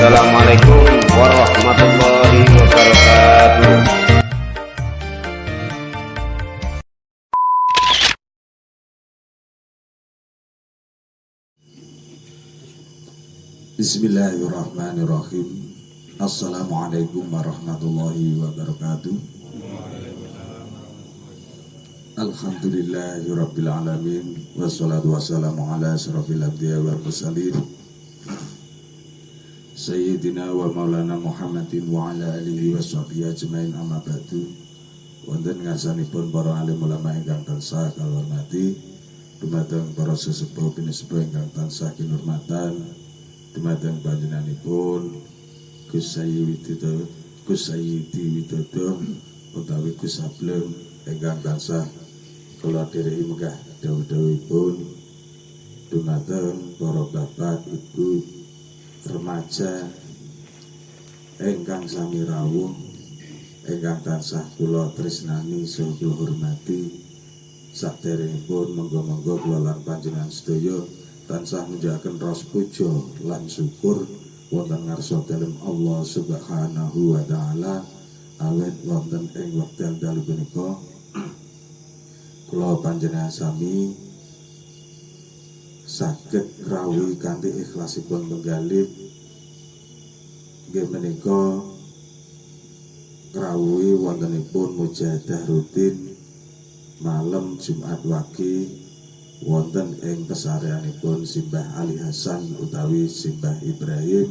Assalamualaikum warahmatullahi wabarakatuh. Bismillahirrahmanirrahim. Assalamualaikum warahmatullahi wabarakatuh. Alhamdulillahirabbil alamin wassalatu wassalamu ala asyrafil anbiya'i wal mursalin Sayyidina wa maulana Muhammadin wa ala alihi washabihi ajmain, amma ba'du. Wonten ngarsanipun para alim ulama ingkang tansah kalormati, dumateng para sesepuh pinesepuh ingkang tansah kinurmatan, dumateng panjenenganipun Gus Sayyidi Widodo utawi Gus Sableng ingkang tansah kula dhereki megah dawuh-dawuhipun, dumateng para bapak ibu remaja ingkang sami rawuh ingkang tansah kula tresnani saha kula hormati. Saderengipun monggo-monggo kula lan panjenengan sedaya tansah menjagaken ras puja lan syukur wonten ngarsa dalem Allah Subhanahu wa taala. Awet wonten ing wekdal dalu punika kula panjenengan sami saged rawuh kanthi ikhlasipun penggalih nggih menika rawuh wontenipun mujahadah rutin malam Jumat Wage wonten ing pesareanipun Simbah Ali Hasan utawi Simbah Ibrahim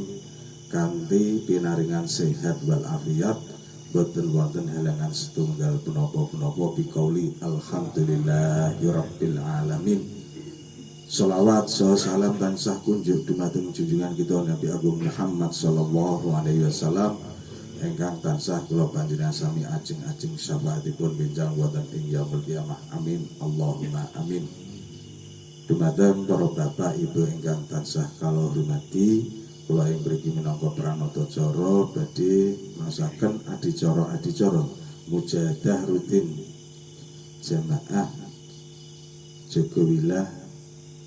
kanthi pinaringan sehat wal afiat, boten wonten halangan setunggal punapa-punapa biqauli alhamdulillahirabbil alamin. Sholawat salam tansah kunjuk dumateng junjungan kita Nabi Agung Muhammad sallallahu alaihi wasallam ingkang tansah kula panjenengan sami ajeng-ajeng syafaatipun benjang wonten ing yaumul qiyamah. Amin Allahumma amin. Dumateng para bapak ibu ingkang tansah kula hormati, kula ing mriki minangka pranata cara badhe masaken adicara mujahadah rutin jamaah Jogowilah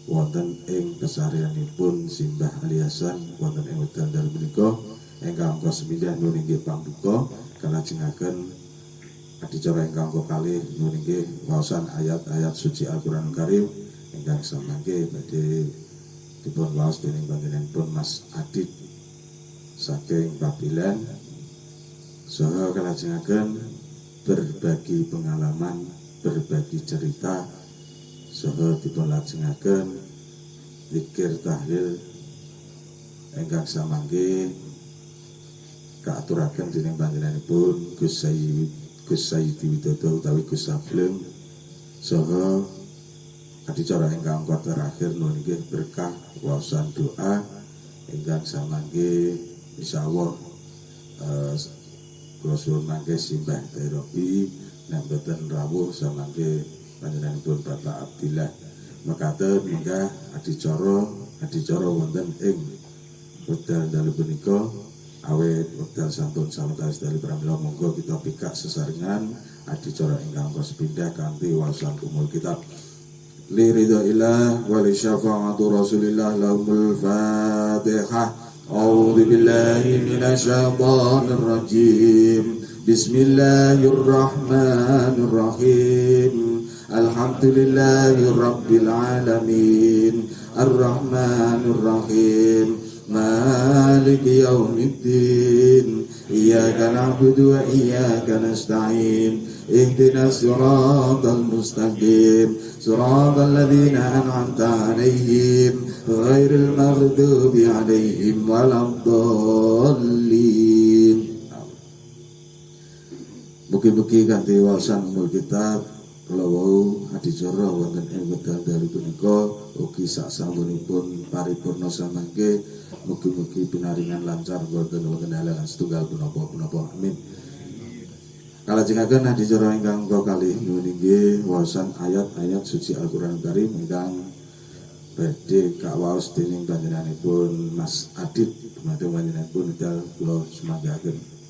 wonten ing pesareanipun Simbah Ali Hasan wonten ing wekdal dalu menika ingkang angka 9 nuninggih pambuka kalajengaken adicara ingkang angka kalih nuninggih waosan ayat-ayat suci Al-Qur'an Karim ingkang samangke badhe dipun waos dening panjenenganipun Mas Adit saking Babilan, saha kalajengaken berbagi pengalaman, berbagi cerita, saha dipun lajengaken zikir tahlil ingkang samangke kaaturaken dening panjenenganipun Gus Sayyidi Widodo utawi Gus Sableng, saha adicara ingkang terakhir nunggih berkah waosan doa ingkang samangke insyaallah kula suwun mangke Simbah Terapi nek boten rawuh samangke panjenenganipun Bapak Abdillah mekaten menggah adicara wonten ing wekdal dalu punika awet wekdal sampun sawetawis dalu pramila monggo kita pikak sesarengan adicara ingkang sepindah kanthi waosan umul kitab li ridhaillah wa li syafaatu rasulillah lahumul fatihah. A'udzu billahi minasyaitonir rajim. Bismillahirrahmanirrahim. Alhamdulillahi rabbil alamin, arrahmanir rahim, maliki yaumiddin, iyyaka na'budu wa iyyaka nasta'in, ihdinas siratal mustaqim, siratal ladzina an'amta 'alaihim ghairil maghdubi 'alaihim waladdallin. Mugi-mugi kanthi waosan umul kitab kula wau adicara wonten ing wekdal dalu punika ugi saksampunipun paripurna samangke mugi-mugi pinaringan lancar boten wonten halangan setunggal punapa-punapa. Amin. Kalajengaken adicara ingkang kalih nunggih waosan ayat-ayat suci Al-Qur'an Karim ingkang badhe kawaos dening panjenenganipun Mas Adit dumateng panjenenganipun dal kula sumanggaken.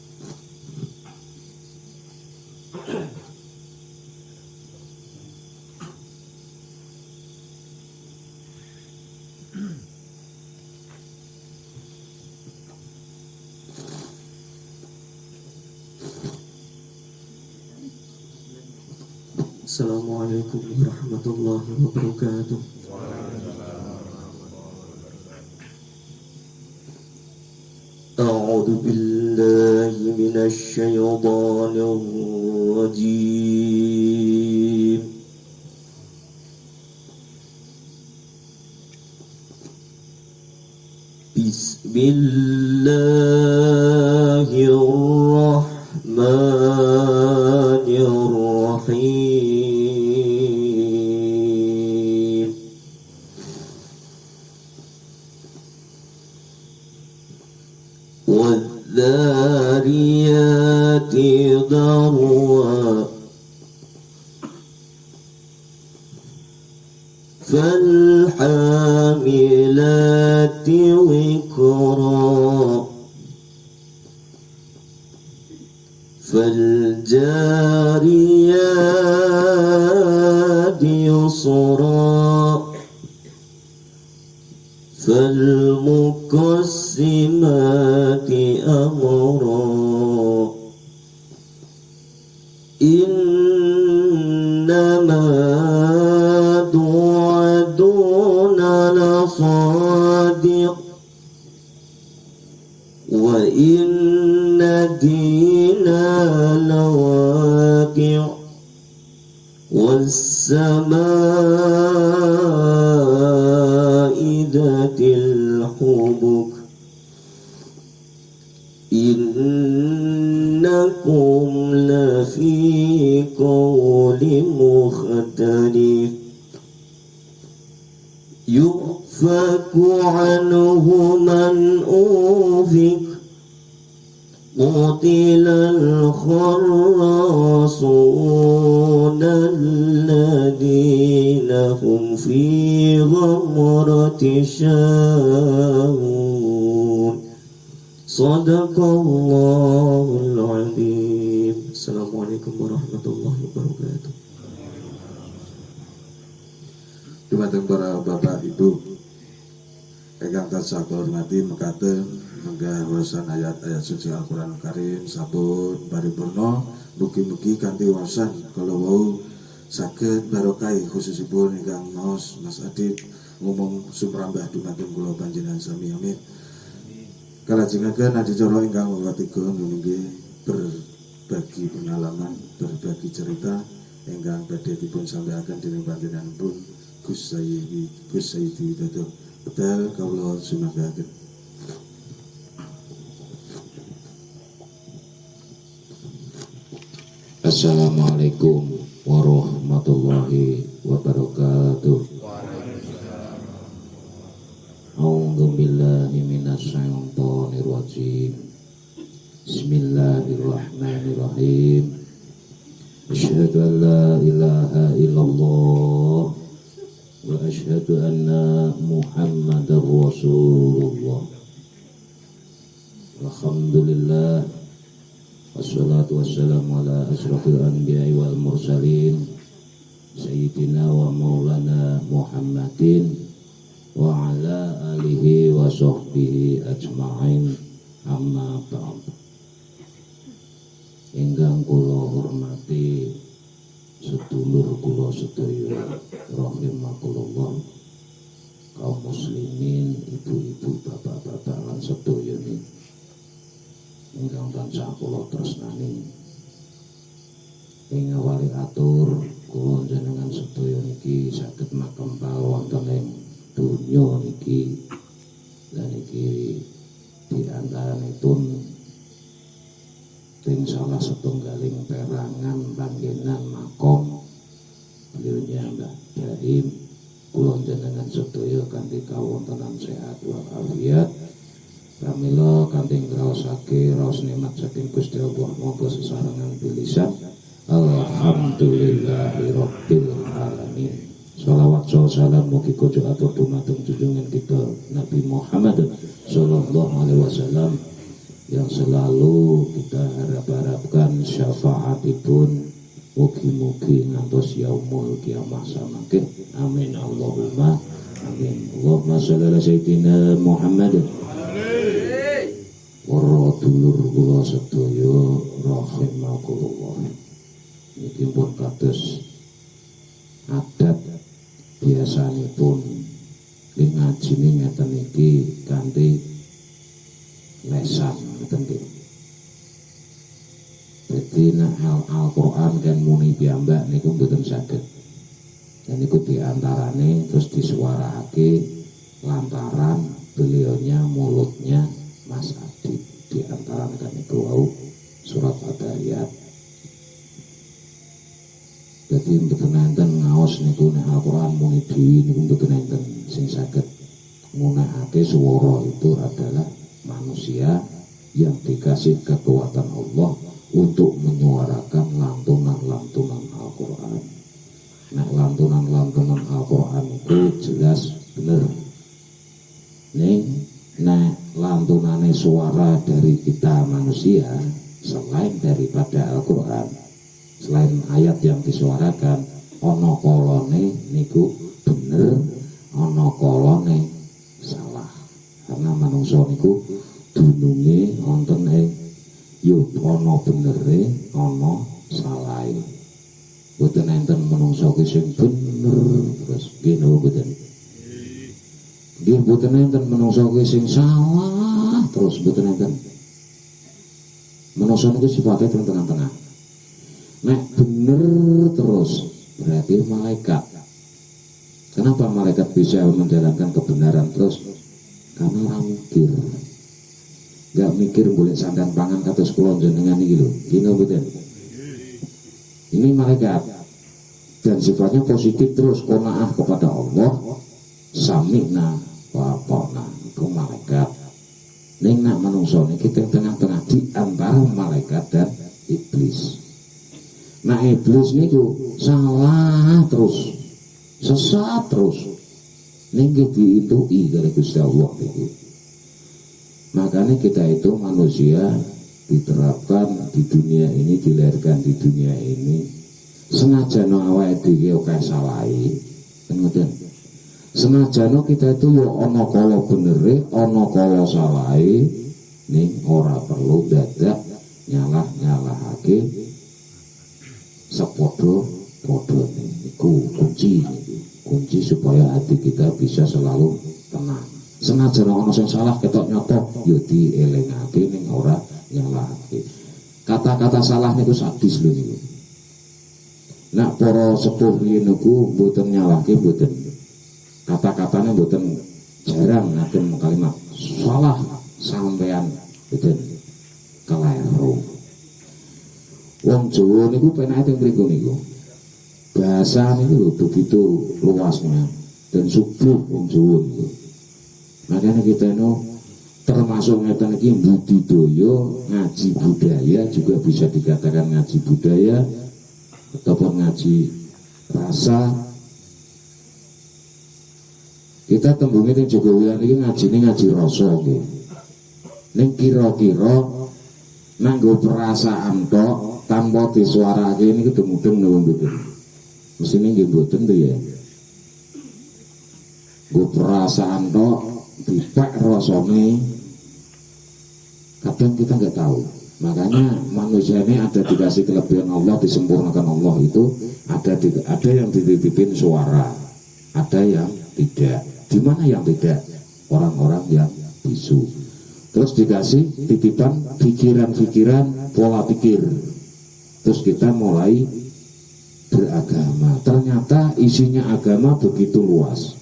Assalamualaikum warahmatullahi wabarakatuh. أعوذ بالله من الشيطان الرجيم. بسم الله الرحمن الرحيم. والذاريات ذروا فالحاملات وقرا فالجاريات يسرا فالمقسمات أمرا إنما توعدون لصادق وإن الدين لواقع والسماء ذات الحبك إنكم لفي قول مختلف يؤفك عنه من أوفك قتل الخراصون الذين هم في غمرة ساهون صدق الله العظيم. Assalamualaikum warahmatullahi wabarakatuh. Dumateng para bapak ibu ingkang tansah kula hormati mekaten menggah wawasan ayat-ayat suci Al-Qur'an Karim sampun paripurna, mugi-mugi kanthi wawasan kala wau saged barokah khususipun ingkang maos Mas Adit ngomong sumrambah dumateng kula panjenengan sami amin. Kalajengaken adicara ingkang katiga nggih berbagi pengalaman, berbagi cerita ingkang badhe dipun sampaiaken dening panjenenganipun Gus Sayyidi Widodo. Betul kawula sumanggaken. Assalamualaikum warahmatullahi wabarakatuh. A'udzu billahi minasy syaithanir rajim. Bismillahirrahmanirrahim. Asyhadu an la ilaha illallah wa asyhadu anna Muhammadar Rasulullah. Alhamdulillah wassalatu wassalamu ala asyrafil anbiya'i wal mursalin sayyidina wa maulana Muhammadin wa ala alihi wa sahbihi ajma'in, amma ba'd. Ingkang kula hormati sedulur kula sedaya rahimakumullah, kaum muslimin, ibu-ibu, bapak-bapak lan sedaya ingkang tansah kula tresnani. Ing awali atur kula njenengan sedaya niki saged makempal wonten ing donya niki lan iki diantaranipun ting salah setunggaling perangan panggenan makom beliaunya Mbah Daim. Kula njenengan sedaya kanthi kawontenan sehat walafiat pramila kanthi ngraosake raos nikmat saking Gusti Allah monggo sesarengan bilisan alhamdulillahirabbil alamin. Shalawat salam mugi kudu atur dumateng junjungan kita Nabi Muhammad sallallahu alaihi wasallam yang selalu kita harapkan syafaatipun mugi-mugi ngantos yaumul kiamah samangke. Amin Allahumma amin. Allahumma shalli ala sayyidina Muhammad. Para dulur kula sedaya rahimakumullah. Niki pun kados ngajine ngeten iki kanthi lesan ngeten iki. Dadi nek Al-Qur'an kan muni piyambak niku mboten saged. Dan niku diantarane terus disuarake lantaran beliaunya mulutnya Mas Adit diantarane kan niku wau surat Ad-Dariyat. Jadi mboten enten ngaos niku nek Al-Qur'an muni dhewe niku mboten enten sing saged nggunakake swara itu adalah manusia yang dikasih kekuatan Allah untuk menyuarakan lantunan-lantunan Al-Qur'an. Nah, lantunan-lantunan Al-Qur'an itu jelas bener. Nih, nah lantunane suara dari kita manusia selain daripada Al-Qur'an, selain ayat yang disuarakan, ono kolone niku bener, ono kolone salah. Karena manungsa niku dununge wonten ing yo ono benere, ono salahe. Boten enten manungsa ki sing bener terus nggih boten. Nggih boten enten manungsa ki sing salah terus boten enten. Manungsa niku sifatnya tengah-tengah. Nek bener terus berarti malaikat. Kenapa malaikat bisa menjalankan kebenaran terus? Karena orang mikir. Gak mikir boleh sandang pangan kados kula jenengan iki lho. Gini mboten. Ini malaikat dan sifatnya positif terus qanaah kepada Allah. Sami'na wa ata'na iku malaikat. Ning nak manungsa niki tengah-tengah di antara malaikat dan iblis. Nah iblis niku salah terus, sesat terus. Niki diitui karo Gusti Allah niku. Makanya kita itu manusia diterapkan di dunia ini, dilahirkan di dunia ini senajan awake dhewe akeh salahe, ngoten. Senajan kita itu yo ana kala benere, ana kala salahe, ning ora perlu dadak nyalah-nyalahake sepodo-podone. Iku kunci supaya hati kita bisa selalu tenang. Senajan ana sing salah ketok nyoto yo dielingake ning ora nyalahake. Kata-kata salah niku sadis lho niku. Nak para sepuh niku mboten nyalahke mboten. Kata-katanya mboten jarang ngaten kalimat salah sampean mboten keliru. Wong Jawa niku penake teng mriku niku. Bahasa niku begitu luasnya dan subur wong Jawa niku. Makanya kita ini termasuk ngeten iki budidaya, ngaji budaya juga bisa dikatakan ngaji budaya ataupun ngaji rasa. Kita tembungi ning Jogowian iki ngajine ngaji rasa nggih. Ning kira-kira nganggo perasaan tok tanpa disuarake niku mudeng napa mboten? Mesine nggih mboten to ya. Nggo perasaan tok dipek rasane kadang kita nggak tahu. Makanya manusia ini ada dikasih kelebihan Allah, disempurnakan Allah itu ada yang dititipin suara, ada yang tidak. Di mana yang tidak? Orang-orang yang bisu. Terus dikasih titipan pikiran-pikiran, pola pikir. Terus kita mulai beragama. Ternyata isinya agama begitu luas.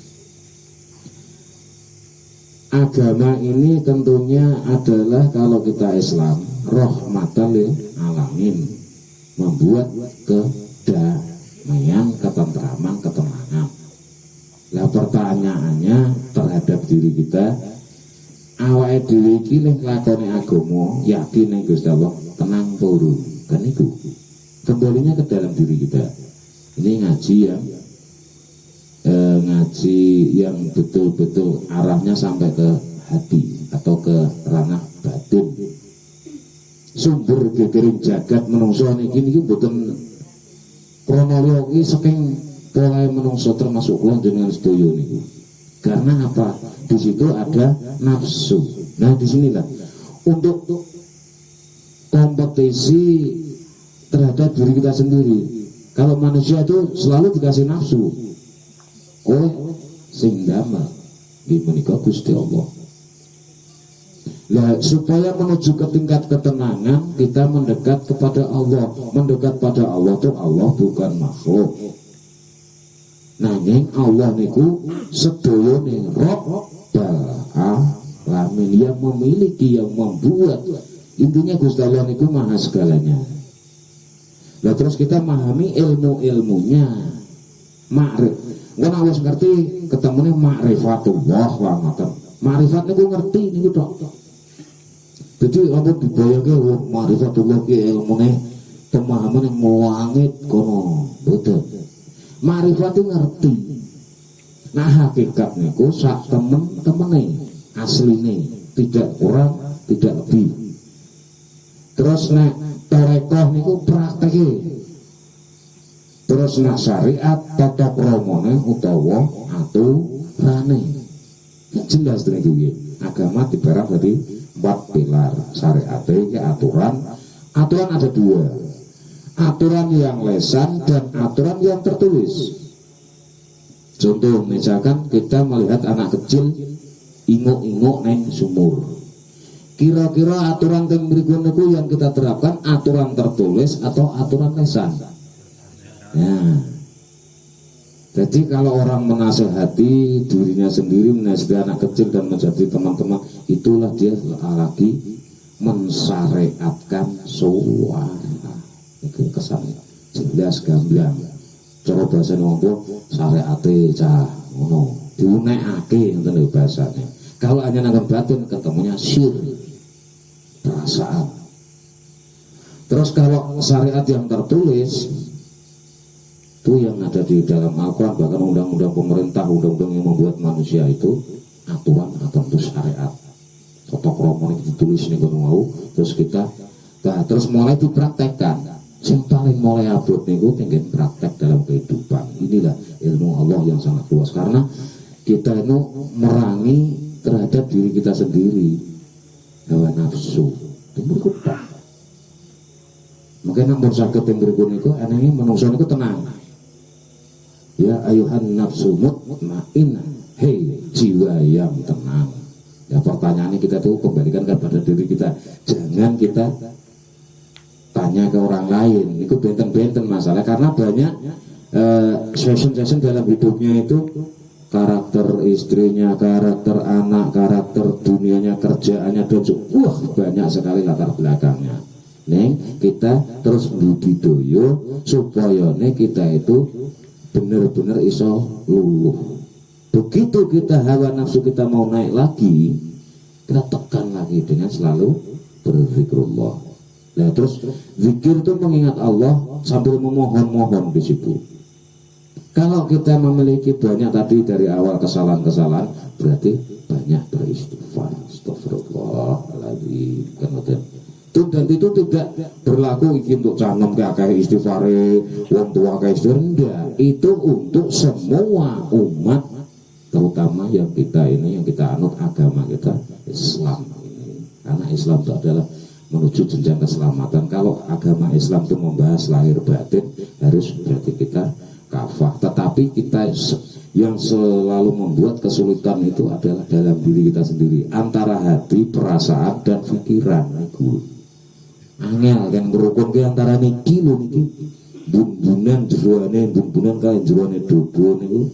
Agama ini tentunya adalah kalau kita Islam rahmatan lil alamin, membuat kedamaian, ketentraman, ketenangan. Lah pertanyaannya terhadap diri kita, awake dhewe iki nek nglakoni agama yakin ning Gusti Allah tenang puru. Kan itu kembalinya ke dalam diri kita. Ini ngaji ngaji yang betul-betul arahnya sampai ke hati atau ke ranah batin. Sumber gegering jagat menungso niki mboten kronologi saking pola menungso termasuk kula dengan sedaya niku. Karena apa? Di situ ada nafsu. Nah, disinilah untuk kompetisi terhadap diri kita sendiri. Kalau manusia itu selalu dikasih nafsu oleh sing damel. Nggih menika Gusti Allah. Nah, supaya menuju ke tingkat ketenangan, kita mendekat kepada Allah. Mendekat pada Allah itu Allah bukan makhluk. Nanging Allah niku sedayane Rabbul Alamin, yang memiliki, yang membuat. Intinya Gusti Allah niku maha segalanya. Nah terus kita memahami ilmu-ilmunya, makrif. Wong wis ngerti ketemune ma'rifatullah wa ngoten. Ma'rifat niku ngerti niku tok. Jadi apa dibayangke ma'rifatullah ki ilmune pemahaman yang melangit kono. Betul. Ma'rifat itu ngerti. Nah hakikat niku sak temen-temene asline, tidak kurang, tidak lebih. Terus nek tarekoh niku prakteke. Terus nak syariat tata kramane utawa aturane. Jelas niku nggih. Agama dibarang dadi 4 pilar. Syariat iki aturan. Aturan ada 2. Aturan yang lesan dan aturan yang tertulis. Contoh misalkan kita melihat anak kecil inguk-inguk neng sumur. Kira-kira aturan yang berikut yang kita terapkan aturan tertulis atau aturan lesan? Ya. Jadi kalau orang menasehati dirinya sendiri, menasehati anak kecil dan menjadi teman-teman, itulah dia lagi mensyariatkan suara. Itu kesannya jelas gamblang. Cara bahasa ngomong syariate cah ngono diunekake ngoten lho bahasane. Kalau hanya nanggung batin ketemunya syir perasaan. Terus kalau syariat yang tertulis itu yang ada di dalam Al-Quran, bahkan undang-undang pemerintah, undang-undang yang membuat manusia itu aturan atau syariat. Tata krama ini ditulis nih mau, terus kita terus mulai dipraktekkan. Yang paling mulai abot niku pengen praktek dalam kehidupan. Inilah ilmu Allah yang sangat luas, karena kita itu merangi terhadap diri kita sendiri, hawa nafsu. Itu tak. Makanya nampun sakit yang berikut niku, enaknya manusia niku tenang. Ya ayuhan nafsu mutmainnah, hei jiwa yang tenang. Ya pertanyaannya kita tuh kembalikan kepada diri kita. Jangan kita tanya ke orang lain. Itu benten-benten masalah, karena banyak session dalam hidupnya itu karakter istrinya, karakter anak, karakter dunianya, kerjaannya, dan banyak sekali latar belakangnya. Neng kita terus budidoyo supaya kita itu benar-benar iso luluh. Begitu kita hawa nafsu kita mau naik lagi, kita tekan lagi dengan selalu berzikrullah. Nah terus zikir itu mengingat Allah sambil memohon-mohon di situ. Kalau kita memiliki banyak tadi dari awal kesalahan-kesalahan, berarti banyak beristighfar. Astagfirullahaladzim. Kemudian dan itu tidak berlaku untuk canom ke akeh istighfare, wong tua akeh istighfar, enggak. Itu untuk semua umat, terutama yang kita ini, yang kita anut agama kita Islam ini. Karena Islam itu adalah menuju jenjang keselamatan. Kalau agama Islam itu membahas lahir batin, harus berarti kita kafah. Tetapi kita yang selalu membuat kesulitan itu adalah dalam diri kita sendiri, antara hati, perasaan, dan pikiran. Angel kan berukun ke antara niki lho niki bumbunan jeruane, bumbunan kalian jeruane dobo niku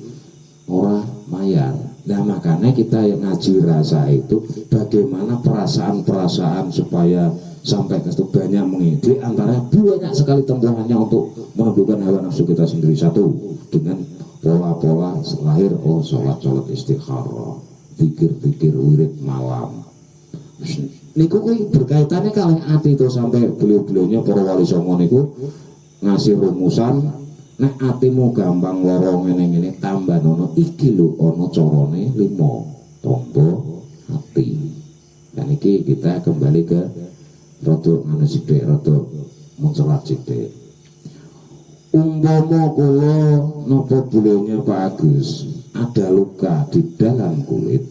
ora mayar. Nah makanya kita yang ngaji rasa itu bagaimana perasaan-perasaan supaya sampai ke situ banyak mengide, antara banyak sekali tempuhannya untuk menentukan hawa nafsu kita sendiri. Satu, dengan pola-pola lahir, sholat istikharah, zikir wirid malam. Niku kuwi berkaitannya kali ati itu, sampai beliau-beliaunya para wali songo niku ngasih rumusan, nek atimu gampang lara ngene-ngene tambah nono iki lho ana carane 5 tombo hati. Dan iki kita kembali ke rada anu sithik, rada mencelat sithik. Umpama kula napa beliaunya Pak Agus ada luka di dalam kulit,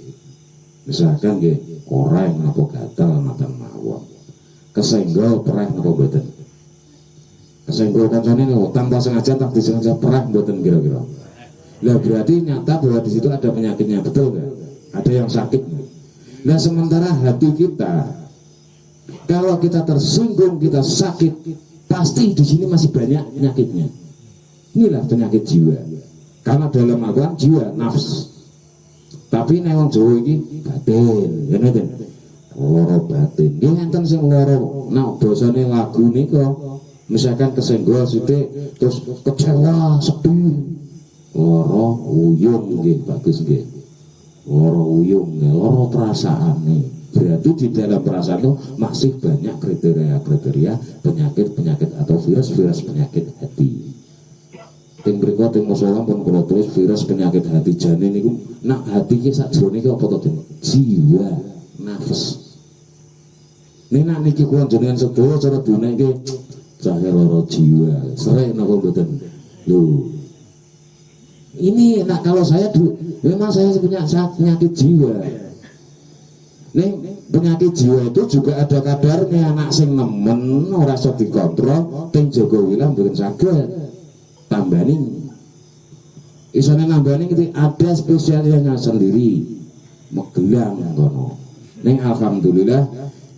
misalkan nggih koreng napa gatal matan mawon, kesenggol perah napa mboten, kesenggol kancane tanpa sengaja tak disengaja perah mboten kira-kira. Lah berarti nyata bahwa di situ ada penyakitnya, betul kan? ada yang sakit. Nah sementara hati kita, kalau kita tersinggung, kita sakit, pasti di sini masih banyak penyakitnya. Inilah penyakit jiwa. Karena dalam Al-Quran jiwa nafs. Tapi nek wong Jawa iki batin, ngene loro batin. Nggih enten sing loro. Nah basane lagu nika misalkan kesenggol sithik terus kecewa, sedih. Loro uyung nggih bagus nggih. Loro uyung, loro perasaan nih. Berarti di dalam perasaan itu masih banyak kriteria-kriteria penyakit-penyakit atau virus-virus penyakit hati. Ting mriku teng musala pun kula tulis virus penyakit hati jane niku nak hati ki sakjroning apa to Den? Jiwa, nafas. Nek nak niki kula jenengan sedaya cara duneke cahya lara jiwa. Srek napa mboten? Lho. Ini nak kalau saya memang saya punya penyakit jiwa. Nih penyakit jiwa itu juga ada kadarnya. Anak sing nemen ora iso dikontrol teng jaga wilayah mboten saged. Tambani isone nambani gitu, ada spesialnya sendiri Magelang kono. Ning alhamdulillah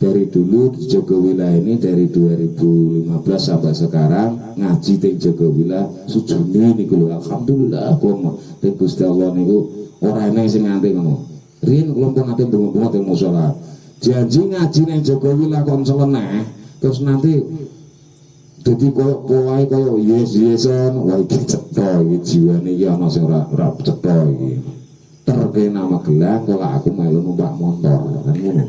dari dulu di Jogowila ini dari 2015 sampai sekarang ngaji teng Jogowila sujune niku lho alhamdulillah kula teng Gusti Allah niku ora ana sing nganti ngono. Riyen kula pun nate bunga-bunga teng musala. Janji ngaji neng Jogowila kon seleneh terus nanti jadi koyo powae koyo yes-yesan, wah iki cetha iki jiwane iki ana sing ora cetha iki. Terkena Magelang kok aku melu numpak motor kan ngono.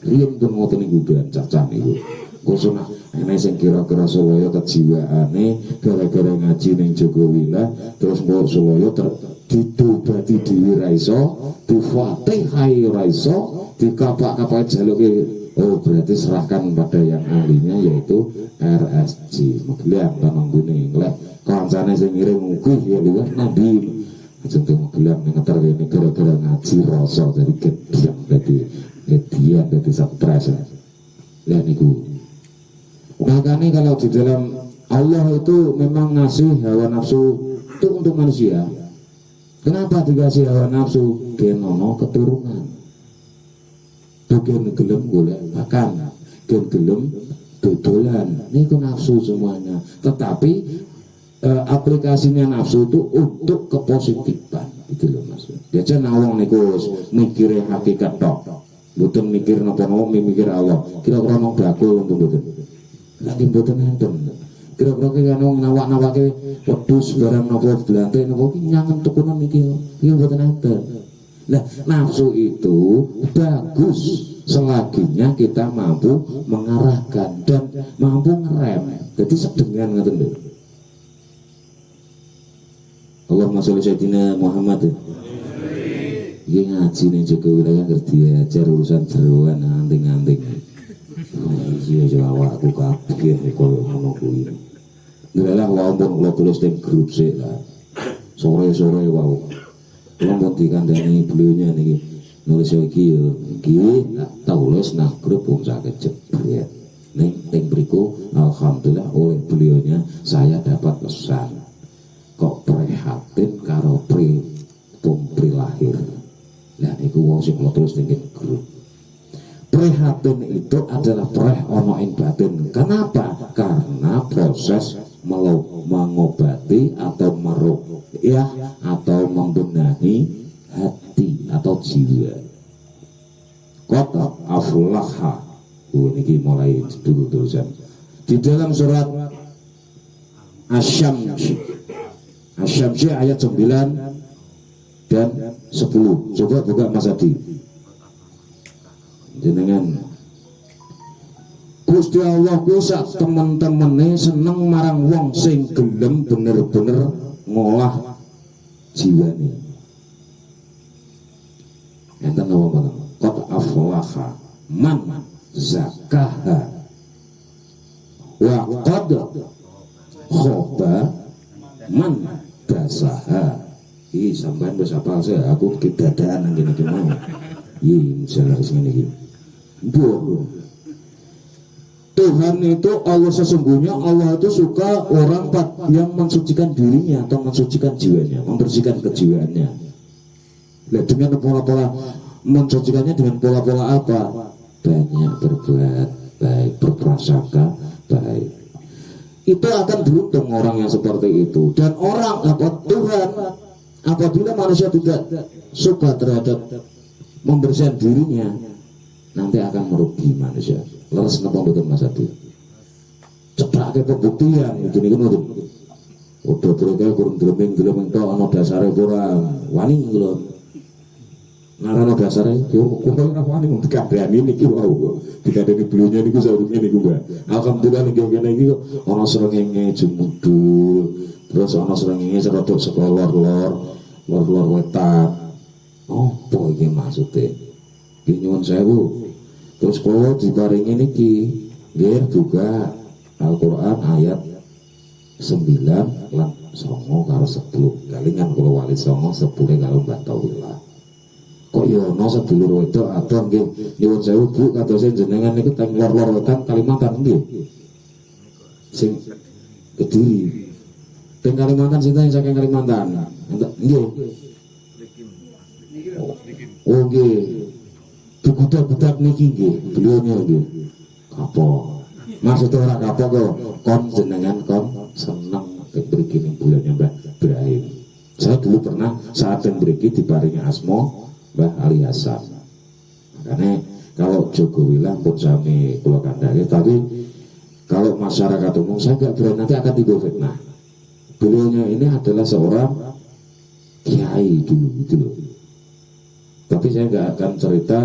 Riyen pun ngoten niku ben cacah niku. Kosona ana sing kira-kira Soloyo kejiwaane gara-gara ngaji ning Jogowila terus mbok Soloyo didobati dhewe ra iso, difatihai ra iso, dikapak-kapak jaluke. Oh berarti serahkan pada yang ahlinya yaitu RSG Magelang Tanang Kuning. Lek kancane sing ngirim mungkin ya luwih nabi. Jeneng Magelang ngeter kene gara-gara ngaji rasa jadi kedian dadi stres. Lah niku. Makanya kalau di dalam Allah itu memang ngasih hawa nafsu itu untuk manusia. Kenapa dikasih hawa nafsu? Genono keturunan. Gen gelem golek makan, gen gelem dodolan. Niku nafsu semuanya. Tetapi aplikasinya nafsu itu untuk kepositifan, gitu loh Mas. Biasa nawang niku mikire hakikat tok. Mboten mikir napa-napa, mikir Allah. Kira-kira nang bakul untuk mboten. Lagi mboten enten. Kira-kira ki kan nawak-nawake wedhus barang napa blante napa ki nyangen tukunan iki. Iki mboten enten. Nah, nafsu itu bagus selaginya kita mampu mengarahkan dan mampu ngerem. Jadi sedengan ngoten lho. Allahumma sholli sayyidina Muhammad. Iki ngaji ning Jogowila ngerti ajar urusan jeroan anting-anting. Iya yo awakku kabeh koyo ngono kuwi. Ndelah wae pun kula tulis ning grup sik lah. Sore-sore wae. Kalau mau dikandani beliaunya nih nulis lagi yo, gini tulis nah grup pun sakit jebret. Neng beriku alhamdulillah oleh beliaunya saya dapat pesan kok prihatin karo pri lahir. Nah itu wong sing kula tulis ning grup. Prihatin itu adalah preh ono ing batin. Kenapa? Karena proses mengobati atau meruqyah atau membenahi hati atau jiwa. Qad aflaha. Niki mulai dulu tulisan. Di dalam surat Asy-Syamsi ayat 9 dan 10. Coba buka Mas Adi. Jenengan Gusti Allah ku sak temen-temene seneng marang wong sing gelem bener-bener ngolah jiwane. Enten apa? Qad aflaha man zakaha wa qad khaba man dasaha. Ih sampean wis apal sih aku kedadaan nang kene mau. Ih misalnya sing ngene iki. Tuhan itu Allah sesungguhnya Allah itu suka orang yang mensucikan dirinya atau mensucikan jiwanya, membersihkan kejiwaannya. Lihat dengan pola-pola menjanjikannya dengan pola-pola apa? Banyak berbuat baik, berprasangka baik. Itu akan beruntung orang yang seperti itu. Dan orang Tuhan apabila manusia tidak suka terhadap membersihkan dirinya, nanti akan merugi manusia. Leres napa mboten Mas Adi? Cedak ke pembuktian gini ngono. Udah mereka kurang dreming tok ana dasare ora wani lho. Narana dasare yo kok ora wani mung dikandani niki wau. Dikandani blunya niku saurunge niku, Mbak. Alhamdulillah ning kene iki ana srengenge jemudul, terus ana srengenge serodok saka lor wetan. Apa iki maksude? Iki nyuwun sewu. Terus kula diparingi niki nggih buka Al-Qur'an ayat 9 lan 9 karo 10. Kalingan kula wali 9 10 karo Mbak Taulah. Kok ya ana sedulur wedok adoh nggih nyuwun sewu Bu kadose jenengan niku teng lor-lor wetan Kalimantan nggih. Sing Kediri. Teng Kalimantan sinten saking Kalimantan? Nggih. Oh nggih. Budak-budak niki nggih, beliaunya nggih. Kapok. Maksudnya orang kapok kok kon jenengan kon seneng mriki ning bulannya Mbah Ibrahim. Saya dulu pernah saat yang mriki diparingi asma Mbah Ali Hasan. Makanya kalau Jogowi lah pun sami kula kandhani, tapi kalau masyarakat umum saya nggak berani, nanti akan timbul fitnah. Beliaunya ini adalah seorang kiai dulu gitu loh. Tapi saya nggak akan cerita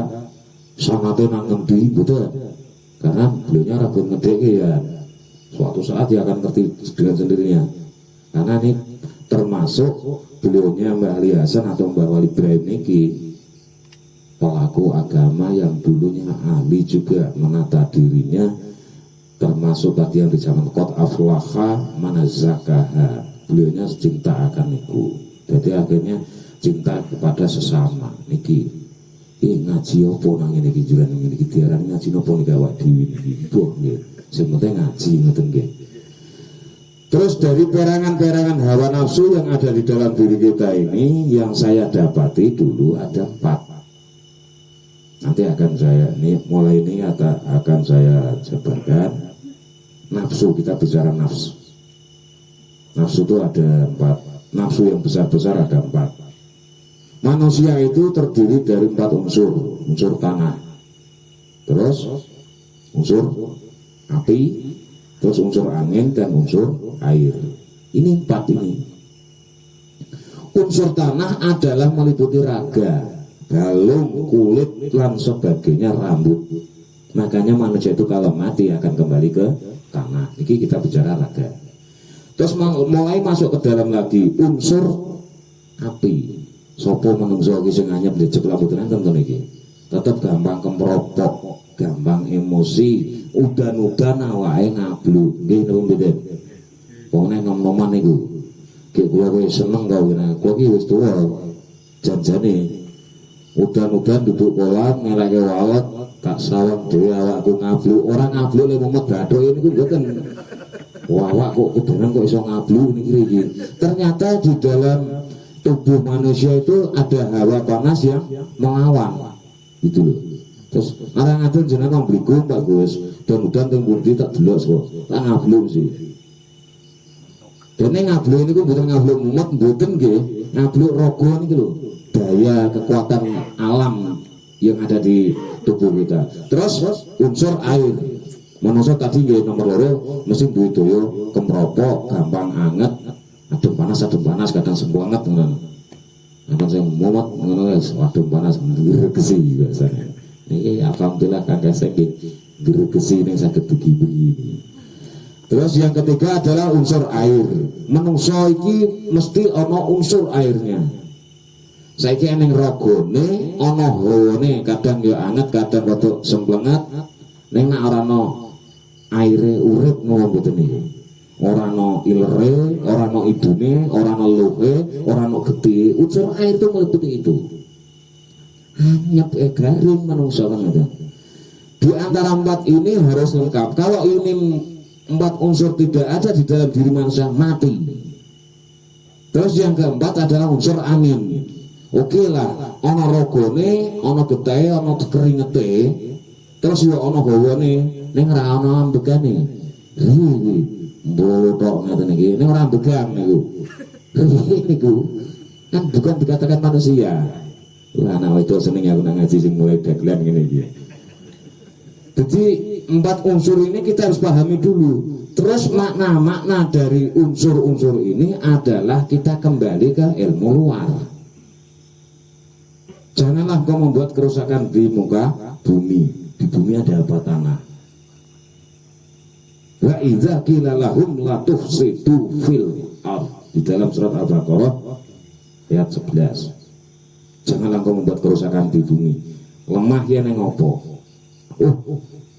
sangatnya nangendi betul, karena beliaunya ragu ngedeke ya. Suatu saat dia akan ngerti dengan sendirinya. Karena ini termasuk beliaunya Mbah Ali Hasan atau Mbah Wali Ibrahim niki pelaku agama yang dulunya ahli juga menata dirinya, termasuk tadi yang di zaman qad aflaha man zakaha. Beliaunya cinta akan niku. Jadi akhirnya cinta kepada sesama niki. Ngaji apa nang ngene iki juran ngene iki diarani ngaji napa niki awak dhewe niki. Mbok nggih. Sing penting ngaji ngoten nggih. Terus dari perangan-perangan hawa nafsu yang ada di dalam diri kita ini, yang saya dapati dulu ada 4. Nanti akan saya mulai ini akan saya jabarkan. Nafsu, kita bicara nafsu. Nafsu itu ada 4. Nafsu yang besar-besar ada 4. Manusia itu terdiri dari 4 unsur. Unsur tanah, terus unsur api, terus unsur angin, dan unsur air. Ini 4 ini. Unsur tanah adalah meliputi raga, galung, kulit, dan sebagainya, rambut. Makanya manusia itu kalau mati akan kembali ke tanah. Ini kita bicara raga. Terus mulai masuk ke dalam lagi unsur api. Sopo menungso iki sing anyep lecek rambutane tentu niki. Tetep gampang kemropok, gampang emosi, udan-udan awake ngablu. Nggih napa mboten? Wong nek nom-noman niku. Ki kula wis seneng kok ngene. Kula iki wis tuwa. Janjane udan-udan duduk kolam ngeleke walet, tak sawang dhewe awakku ngablu. Ora ngablu le mumet bathuk niku mboten. Wah, awak kok udanan kok iso ngablu niki iki. Ternyata di dalam tubuh manusia itu ada hawa panas yang mengawang gitu loh. Terus ngarang-ngarang jenengan mbliku Pak Gus, dan teng pundi tak delok kok. Tak ngablu sih. Dene ngablu niku mboten ngablu mumet mboten nggih, ngablu raga niki lho. Daya kekuatan alam yang ada di tubuh kita. Terus unsur air. Manusia tadi nggih nomor 2 mesti duwe daya kemropok, gampang anget. Adem panas, kadang sembanget ngono. Kadang sing mumet ngono wis adem panas ngregesi biasanya. Niki alhamdulillah kakek sing ngregesi ning saged dugi-dugi. Terus yang ketiga adalah unsur air. Menungso iki mesti ana unsur airnya. Saiki ning ragane ana hawane, kadang ya anget, kadang rada semplenget. Ning nek ora ana aire urip ngono mboten niku. Ora ana ilere, ora ana idune, ora ana luhe, ora ana getih. Unsur air itu meliputi itu. Anyep garing manungsa kan ada. Di antara 4 ini harus lengkap. Kalau ini 4 unsur tidak ada di dalam diri manusia, mati. Terus yang keempat adalah unsur angin. Oke lah, ana rogone, ana gethe, ana keringete, terus yo ana gawane ning ra ana ambegane. Iki mbotok ngeten iki, ning ora ambegan niku. Niku kan bukan dikatakan manusia. Lah anak itu seneng aku nang ngaji sing mulai dagelan ngene iki. Jadi 4 unsur ini kita harus pahami dulu. Terus makna dari unsur-unsur ini adalah kita kembali ke ilmu luar. Janganlah kau membuat kerusakan di muka bumi. Di bumi ada apa? Tanah. Wa idza qila lahum la tufsidu fil ardh. Di dalam surat Al-Baqarah ayat 11. Janganlah kau membuat kerusakan di bumi. Lemah ya neng opo.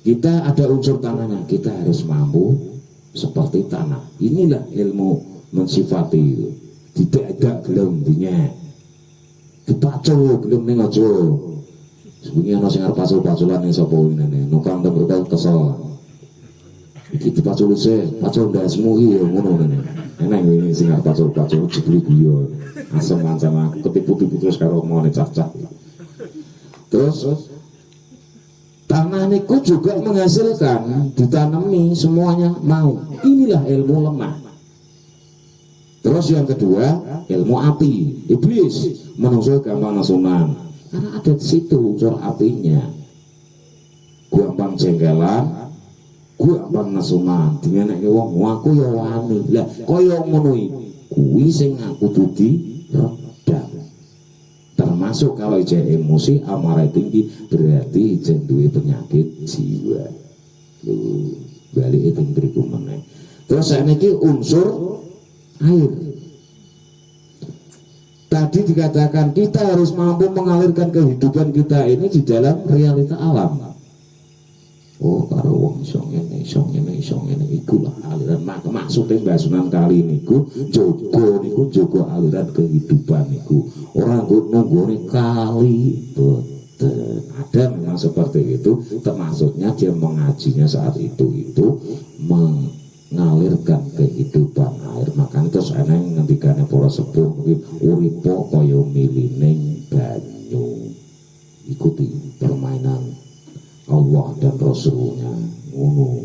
Kita ada unsur tanahnya, kita harus mampu seperti tanah. Inilah ilmu mensifati itu. Tidak ada gelem dinya. Dipacul gelem ning aja. Sebenarnya ana sing arep pacul-paculan ning sapa ngene. Nukang tembrek kesel. Iki dipacul se, pacul ndasmu iki ya ngono ngene. Enak iki sing arep pacul-pacul jebule guyon. Asem ngancam aku ketipu-tipu terus karo omongane cah-cah. Terus tanah niku juga menghasilkan, ditanami semuanya mau. Inilah ilmu lemah. Terus yang kedua, ilmu api. Iblis menungso gampang nasunan. Karena ada di situ unsur apinya. Gampang jengkelan, gampang nasunan. Dingeneke wong aku ya wani. Lah kaya ngono kuwi sing aku dadi redam. Termasuk kalau ijen emosi amarah tinggi berarti ijen duwe penyakit jiwa. Balik itu beriku meneh. Terus saiki unsur air. Tadi dikatakan kita harus mampu mengalirkan kehidupan kita ini di dalam realita alam. Oh, karo wong iso ngene ikulah aliran maksudnya basunan kali niku jogo aliran kehidupan niku. Orang nunggone kali boten. Ada memang seperti itu, termasuknya dia mengajinya saat itu mengalirkan kehidupan air. Makanya terus ana ngendikane para sepuh kuwi uripo kaya milining banyu. Ikuti permainan Allah dan Rasulnya ngono.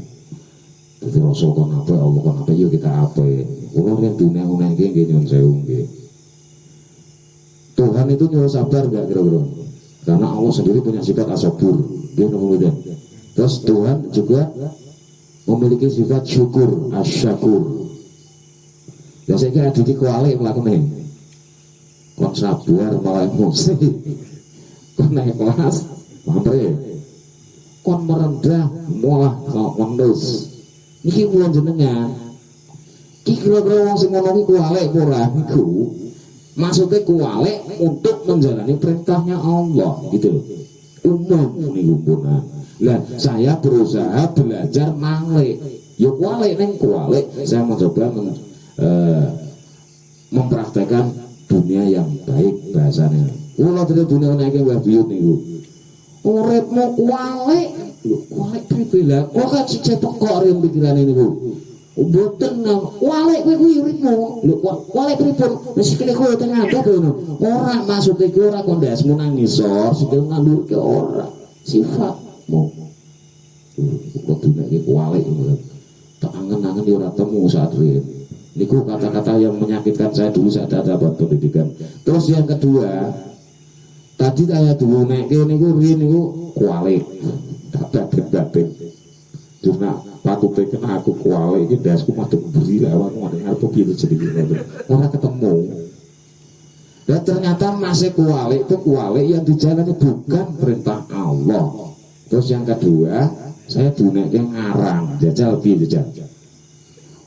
Jadi Rasul kon apa, Allah kon apa, yuk kita apa. Kulo nek dunia iki nggih nyuwun sewu nggih. Tuhan itu nyuruh sabar enggak kira-kira? Karena Allah sendiri punya sifat as-sabur. Dia kemudian. Terus Tuhan juga memiliki sifat syukur, asyakur. Ya saya kira diki kualik melakukan kon sabar malah emosi. Kon naik kelas, mamre. Kon merendah malah ngendus. Niki kula jenengan. Iki kira-kira wong sing ngono kuwi kualik ora niku. Maksudnya kualik untuk menjalani perintahnya Allah gitu loh. Umum niku punan. Lah saya berusaha belajar manglik. Ya kualik neng kualik. Saya mencoba mempraktekkan dunia yang baik bahasanya. Kula dari dunia nek wah biyut niku. Uripmu kualik, kualik priwe lah. Kok kan cetok kok ren pikirane niku. Mboten kualik kuwi uripmu. Lho kualik pripun? Wis sikile kowe tengah ada ngono. Ora maksud iki ora kondasmu nang ngisor, sikil ngandurke ora. Sifatmu. Kudu nek kualik ngono. Tak angen-angen ora temu saat rin. Niku kata-kata yang menyakitkan saya dulu saat dapat pendidikan. Terus yang kedua, tadi saya dulu naik niku riyen niku kualik. Dadak-dadak. Cuma patute kena aku kualik iki dasku madhep buri lawan ngono apa gitu jadi gitu. Ora ketemu. Dan ternyata masih kualik itu kualik yang dijalani bukan perintah Allah. Terus yang kedua, saya duneke ngarang, jajal piye jajal.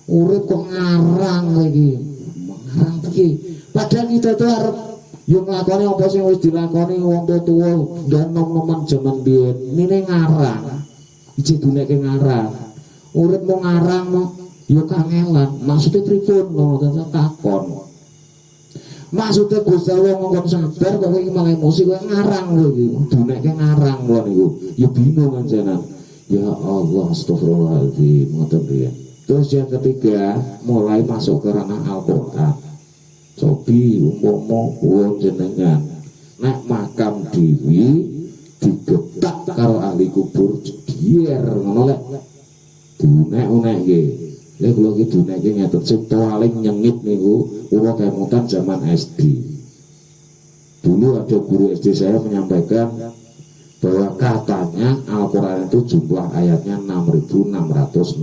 Urip kok ngarang lagi. Ngarang piye? Padahal kita tuh harus yo nglakoni apa sing wis dilakoni wong tuwa dan nom-noman jaman biyen. Nine ngarang. Iki duneke ngarang. Urip mau ngarang mau yo kangelan. Maksudnya pripun ngono takon. Maksudnya Gusti Allah ngomong sabar kok iki malah emosi kok ngarang lho iki. Duneke ngarang lho niku. Yo bingung anjenan. Ya Allah, astagfirullahaladzim. Ngoten riyen. Terus yang ketiga, mulai masuk ke ranah Al-Quran. Sobi umpama jenengan nek makam dewi digetak karo ahli kubur dier ngono lek dunek-unek nggih. Lha kula iki dunek iki ngeten sing paling nyengit niku kula kemutan zaman SD. Dulu ada guru SD saya menyampaikan bahwa katanya Al-Quran itu jumlah ayatnya 6.666.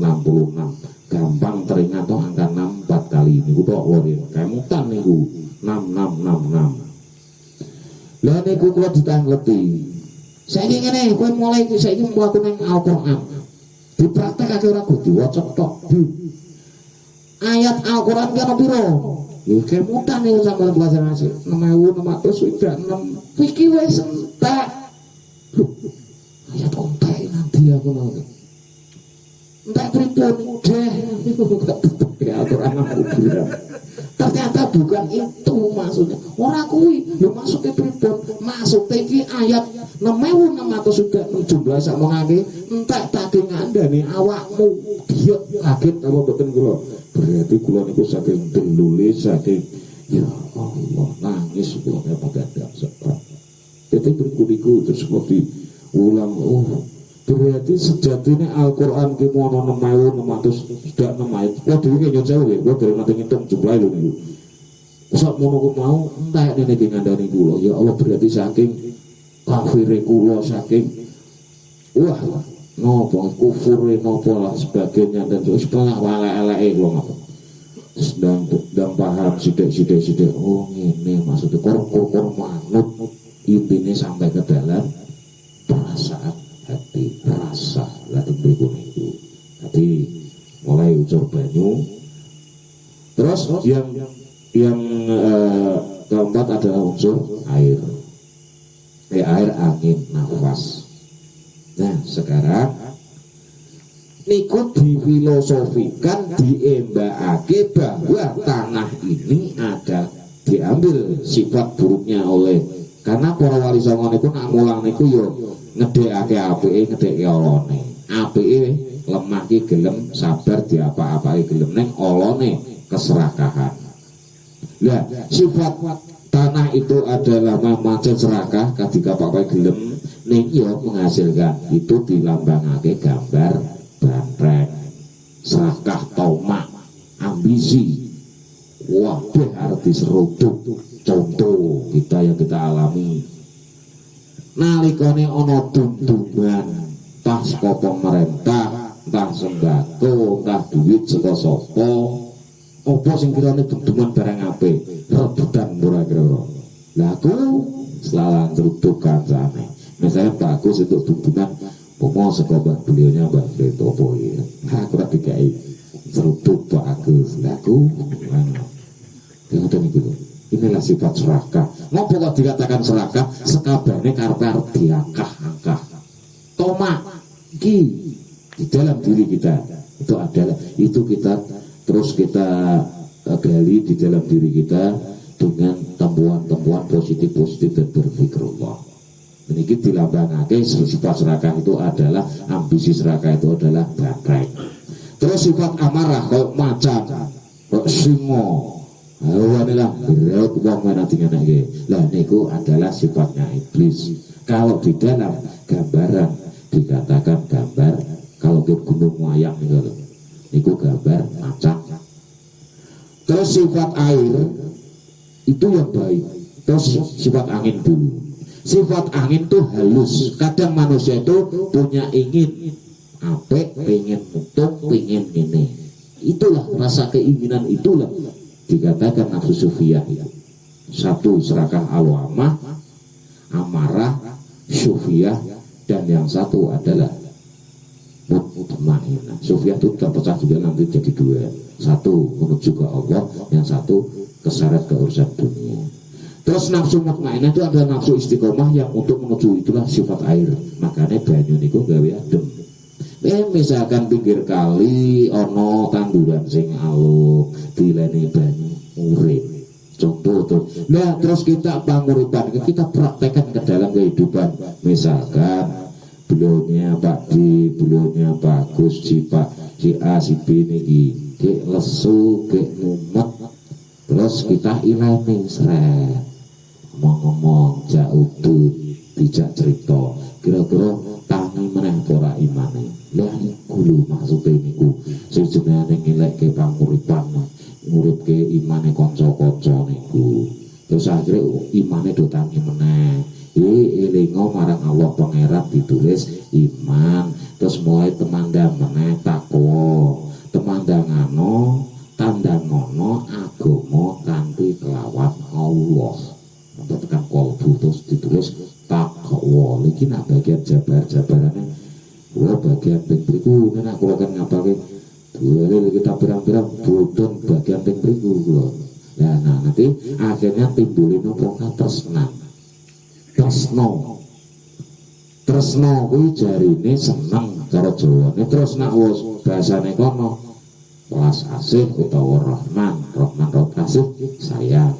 Gampang teringat tuh angka 6 4 kali niku tok lho kemutan niku 6666. Lah niku kula ditangleti. Saiki ngene kowe mulai saiki mlaku ning Al-Quran. Dipraktekake ora kudu waca tok. Ayat Al-Quran ki ana piro? Ya kemutan niku sampeyan pelajaran asik 6.666. Iki wis entek. Ayat ontek nanti aku mau. Entek pripun deh. Ya Al-Quran aku bilang. Ternyata bukan itu maksudnya. Ora kuwi, lho maksudnya pripun? Maksudnya iki ayat 6.600 sudah jumlah sak mongake entek tak ngandani awakmu. Dia kaget apa boten kula. Berarti kula niku saking delule saking ya Allah nangis kula kepada sebab. Jadi berkuliku terus kopi ulang berarti sejatinya Al-Quran ki mono 6.600 sudah 6 ayat. Wah dhewe ki nyon sewu ya, kula dereng nate ngitung jumlahe lho niku. Sak mono ku mau entek nene ki ngandani kula. Ya Allah berarti saking kafire kula saking wah nopo kufure nopo lah sebagainya dan terus pernah elek-eleke kula ngono. Sedang paham sidik-sidik oh ngene maksudnya kor manut intinya sampai ke dalam perasaan hati rasa latih berikut itu tapi mulai ucur banyu terus yang keempat adalah unsur air air angin nafas. Nah sekarang niku difilosofikan diembakake bahwa tanah ini ada diambil sifat buruknya oleh karena para wali songo niku nak mulang niku yo ngedekake apike ngedekake olone. Apike lemah ki gelem sabar diapa-apake gelem ning olone keserakahan. Lah sifat tanah itu adalah macam serakah ketika apa-apa gelem ning yo menghasilkan itu dilambangake gambar bantrek serakah tomak ambisi waduh arti seruduk. Contoh kita yang kita alami nalikane ana dundungan tas kopong merentah entah sembako entah duit saka sapa apa sing kirane dundungan barang apik rebutan ora kira lah aku selalan seruduk kancane misalnya bagus untuk dundungan pomo saka beliaunya Mbak Freto apa ya aku ora dikai seruduk Pak Agus lah aku ngoten iki lho. Inilah sifat serakah. Ngopo kok dikatakan serakah? Sekabehane karep diangkah-angkah. Tomak iki di dalam diri kita itu adalah itu kita terus kita gali di dalam diri kita dengan tempuan-tempuan positif dan berfikrullah. Ini dilambangake sifat serakah itu adalah ambisi serakah itu adalah bakai. Terus sifat amarah kok macan, kok singo. Inilah berlaku wong nanti ngenake. Lah niku adalah sifatnya iblis. Kalau di dalam gambaran dikatakan gambar kalau ke gunung wayang niku gambar macan. Terus sifat air itu yang baik. Terus sifat angin dulu. Sifat angin itu halus. Kadang manusia itu punya ingin apik, pengen mutung, pengen ini. Itulah rasa keinginan itulah dikatakan nafsu sufiyah itu. Satu serakah alwamah, amarah, sufiyah, dan yang satu adalah mutmainah. Sufiyah itu terpecah juga nanti jadi dua. Satu menuju ke Allah, yang satu keseret ke urusan dunia. Terus nafsu mutmainah itu adalah nafsu istiqomah yang untuk menuju itulah sifat air. Makanya banyu niku gawe adem. Misalkan pinggir kali ono tanduran sing aluk dileni banyu urip contoh tuh. Nah terus kita panguripan kita praktekkan ke dalam kehidupan. Misalkan beliaunya Pak D, beliaunya Pak Gus, si A, si B niki ke lesu, ke mumet, terus kita ilani seret ngomong jak udut dijak cerita kira-kira tangi meneh ora imane. Lah niku lho maksude niku sejenenge ngelekke panguripan nguripke imane kanca-kanca niku. Terus akhirnya imane do tangi meneh. Elingo marang Allah pangeran ditulis iman. Terus mulai temandang meneh takwa. Temandangano tandangono agama kanthi kelawan Allah. Sampai tekan kolbu terus ditulis takwa. Iki nak bagian jabarane. Wah bagian ping mriku nek kula kan ngapalke dua kita pirang-pirang bodon bagian ping mriku kula. Ya nah nanti akhirnya timbulin apa tresno kuwi jarine seneng cara Jawane. Terus nak wis bahasane kono welas asih utawa Rahman kasih sayang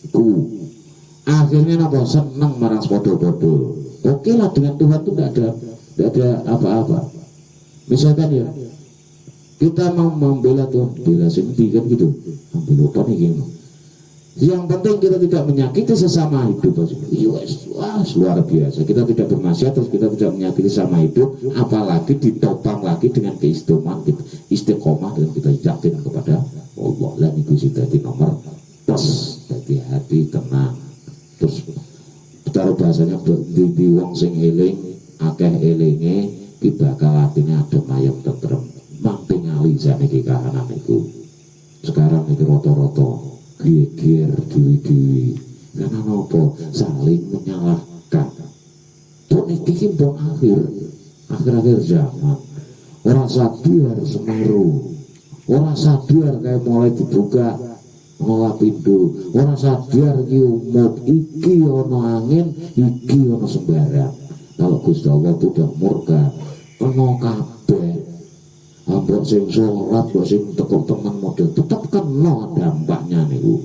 iku akhirnya napa seneng marang padha-padha. Oke lah dengan Tuhan itu tidak ada apa-apa. Misalkan ya kita mau membela Tuhan, bela sendiri kan gitu, ambil apa nih gini. Yang penting kita tidak menyakiti sesama hidup. Wah, luar biasa. Kita tidak bermaksiat, terus kita tidak menyakiti sesama hidup, apalagi ditopang lagi dengan istiqomah dan kita yakin kepada Allah. Lah niku sing dadi nomor plus, dadi hati tenang. Terus taruh bahasanya di wong sing eling, akeh elinge, kita bakal hatinya adem ayem tentrem. Mangtingali saniki kahanan niku. Sekarang iki rata-rata geger dewi-dewi karena nopo saling menyalahkan. Tuh niki pun akhir zaman orang sadar Semeru, orang sadar kayak mulai dibuka ngolah pintu, orang sadar ki umut iki ono angin iki ono sembarang. Kalau Gusti Allah itu udah murka kena kabeh. Ambok sing sholat, ambok sing tekuk teman model tetap kena dampaknya niku.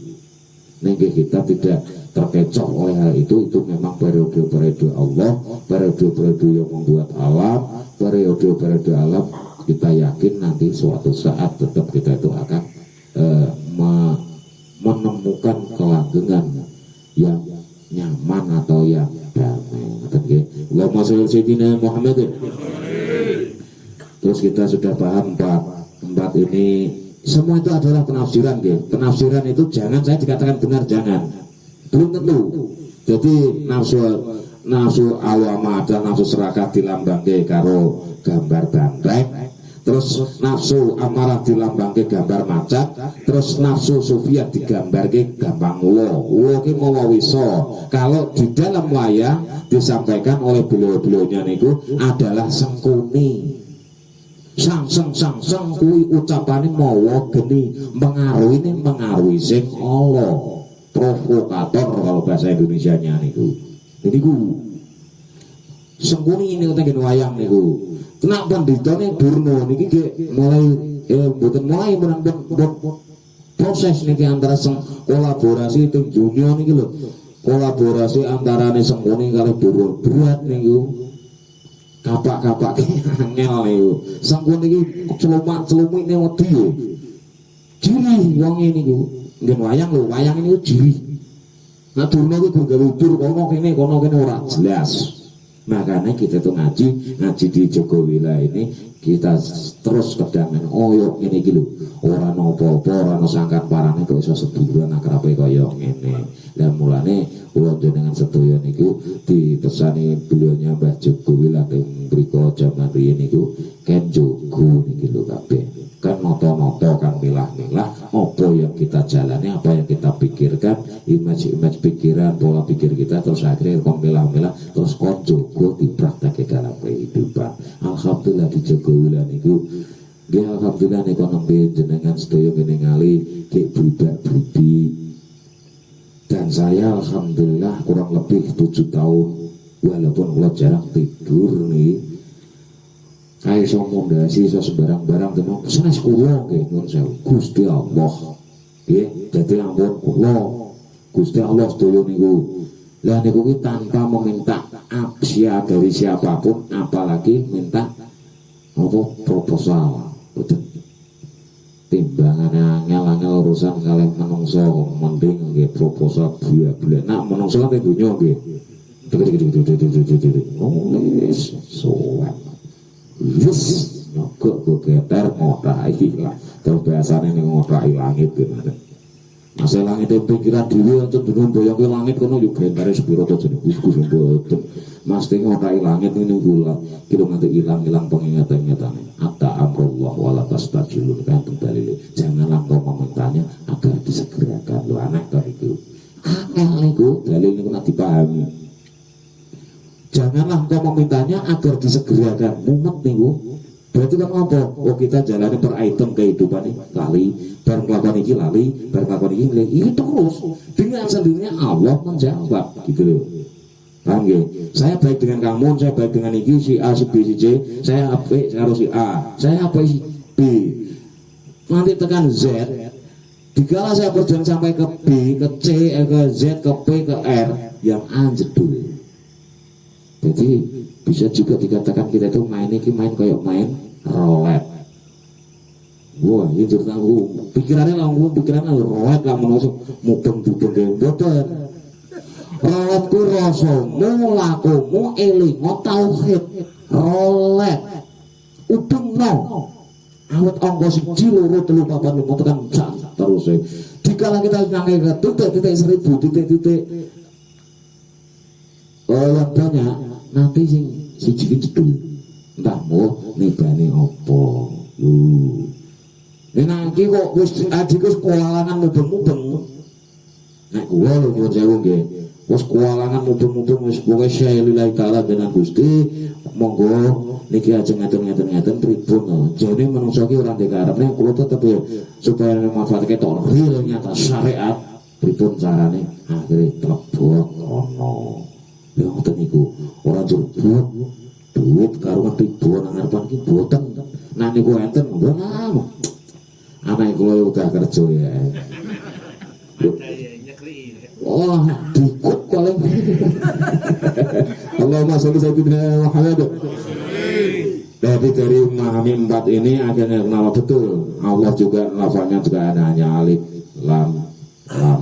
Nggih kita tidak terkecoh oleh hal itu memang periode-periode Allah, periode-periode yang membuat alam, periode-periode alam kita yakin nanti suatu saat tetap kita itu akan menemukan kelanggengan yang nyaman atau yang damai. Allahumma sholli ala sayyidina Muhammad. Terus kita sudah paham empat ini semua itu adalah penafsiran ya. Penafsiran itu jangan saya dikatakan benar, jangan, belum tentu. Jadi nafsu awama ada nafsu serakah dilambangke karo gambar banteng, terus nafsu amarah dilambangke gambar macat, terus nafsu sufia digambarke gampang ulo ki mawa wiso. Kalau di dalam wayang disampaikan oleh beliau-beliaunya niku adalah sengkuni. Sang kuwi ucapane mawa geni mengaruhi sing Allah, provokator kalau bahasa Indonesianya niku. Jadi ku sengkuni ini utawa wayang niku. Kena panditane Durna niki mulai mboten mulai menang proses niki antara kolaborasi teng dunia niki lho. Kolaborasi antarane sengkuni karo Durna berat niku. Kapak-kapak angel niku. Sengkuni iki celumik ning wedi yo. Jiri wong niku. Ngen wayang lho, wayang niku jiri. Nah Durna iku gawe udur kono kene ora jelas. Makanya kita tuh ngaji di Jogowila ini kita terus kedangan oyok ini gitu. Orang nopo-nopo, orang sangkan parane kok iso seduluran akrabe kaya ngene. Dan mulane kula jenengan sedaya niku dipesani beliaunya Mbah Jogowila teng mriku jaman riyen niku ken jogo niki lho kabeh. Kan noto-noto kan milah-milah apa yang kita jalani, apa yang kita pikirkan, image pikiran, pola pikir kita, terus akhirnya kon milah-milah terus kon jogo dipraktek dalam kehidupan. Alhamdulillah di Jogowila niku nggih alhamdulillah niku nembe jenengan sedaya ngali ki bridak-bridi. Dan saya alhamdulillah kurang lebih 7 tahun walaupun kula jarang tidur nih. Kayak iso mondasi iso sembarang-barang tenan sanes kula nggih nuwun sewu Gusti Allah. Nggih, dadi ampun kula Gusti Allah sedaya niku. Lah niku ki tanpa meminta apsia dari siapapun, apalagi minta apa proposal. Betul. timbangannya angel-angel urusan kalian menungso mending nggih proposal buya-buya nak menungso kan dunya nggih wis sowan wis nyogok go geter ngothaki lah terus biasane ning ngothaki langit ngoten masa langit itu pikiran dhewe untuk dunung boyong langit kono yo gentare sepiro to jeneng gus-gus mboten mesti ngothaki langit ngene kula kira nganti ilang-ilang pengingat-ingatane atta amrullah wala tastajilun kan dalil janganlah kau memintanya agar disegerakan lho anak to iku akeh niku dalil niku nek dipahami janganlah kau memintanya agar disegerakan mumet niku berarti kan apa? Oh kita jalani per item kehidupan ini lali bareng kelakuan ini lali bareng kelakuan ini lali ini terus dengan sendirinya Allah menjawab gitu loh paham ya? Saya baik dengan kamu, saya baik dengan ini si A, si B, si C saya apa, saya harus si A saya apa si B nanti tekan Z dikala saya berjalan sampai ke B, ke C, ke Z, ke P, ke R yang A jedul jadi bisa juga dikatakan kita itu main ini main kayak main roulette wah ini cerita pikirannya langsung pikirannya roulette lah menusuk mubeng-mubeng boten roulette ku rasamu lakumu elingo tauhid roulette udeng no awet angka siji loro telu papat lima tekan sak terus dikala kita nangge ke titik 1000 titik yang banyak nanti sing siji jedul entah mau nebane opo nanti kok wis adikku sekolahan mubeng-mubeng nek kula lho nyuwun sewu nggih wis kewalahan mubeng-mubeng wis pokoke syailillahi taala dengan Gusti monggo niki ajeng ngaten-ngaten pripun jane manungsa ki ora ndek arep nek kula tetep ya supaya manfaatke tok real nyata syariat pripun carane akhire telepon ono ya ngoten niku ora njur duit karuan ribuan nang ngarepan ki boten nah niku enten ora anak kula udah kerja ya oh dikut paling Allahumma sholli sayyidina Muhammad jadi dari memahami 4 ini akhirnya kenal betul Allah juga lafaznya juga ada hanya alif lam ha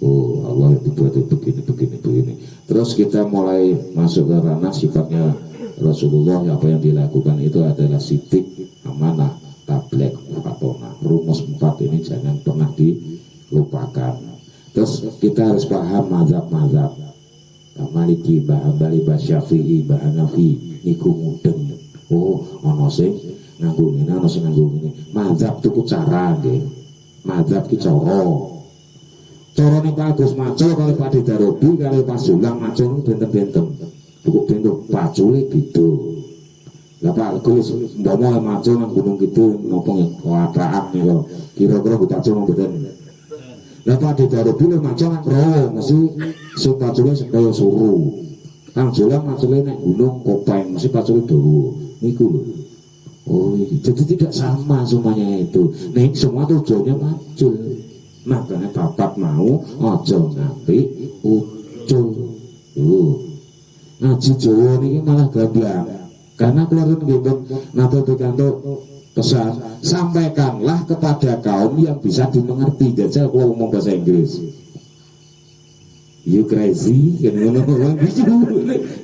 oh Allah dibuat begini terus kita mulai masuk ke ranah sifatnya Rasulullah apa yang dilakukan itu adalah sidik amanah tabligh fatona rumus 4 ini jangan pernah dilupakan terus kita harus paham mazhab Maliki Hambali Syafi'i Hanafi iku mudeng oh ana sing nganggo ngene ana sing nganggo ngene mazhab tuku cara nggih mazhab ki carane Pak Agus Macul kali Pak Didarobi kali Pak Sulang Macul benten-benten cukup bentuk pacule gitu lah Pak Agus mbamo Macul nang gunung gitu nopo watraan niku kira-kira Pacul mboten lah Pak Didarobi le Macul nang rowo mesti sing pacule supaya suruh Kang Sulang Macule nek gunung kopeng mesti pacule dawa niku lho oh jadi tidak sama semuanya itu nek semua tujuannya Macul makanya bapak mau ojo ngambil ucul ngaji Jawa ini malah gamblang karena keluarga ngebut nato pikanto pesan sampaikanlah kepada kaum yang bisa dimengerti jajal kalau ngomong bahasa Inggris you crazy kan ngomong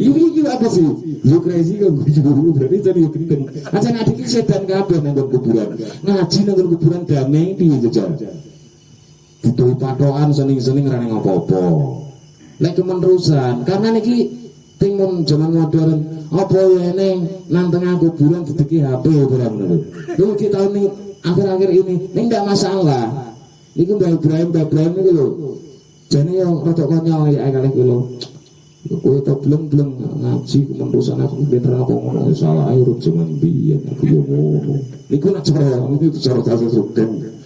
you apa sih you crazy kan gue berarti jadi penting aja ngadik setan kabeh nang kuburan ngaji nang kuburan damai piye jajal dituhi patokan sening-sening rane apa-apa lek kemenerusan karena niki timun jaman modern apa ya neng nang tengah kuburan dideki HP barang ngono lho kita ini akhir-akhir ini ning ndak masalah niku Mbah Ibrahim niku lho jane yo rada konyol ya kalih kula kowe to belum ngaji kemenerusan aku pinter apa ngono salah ae urip jaman biyen aku yo ngono niku nak cara niku cara kasus rukun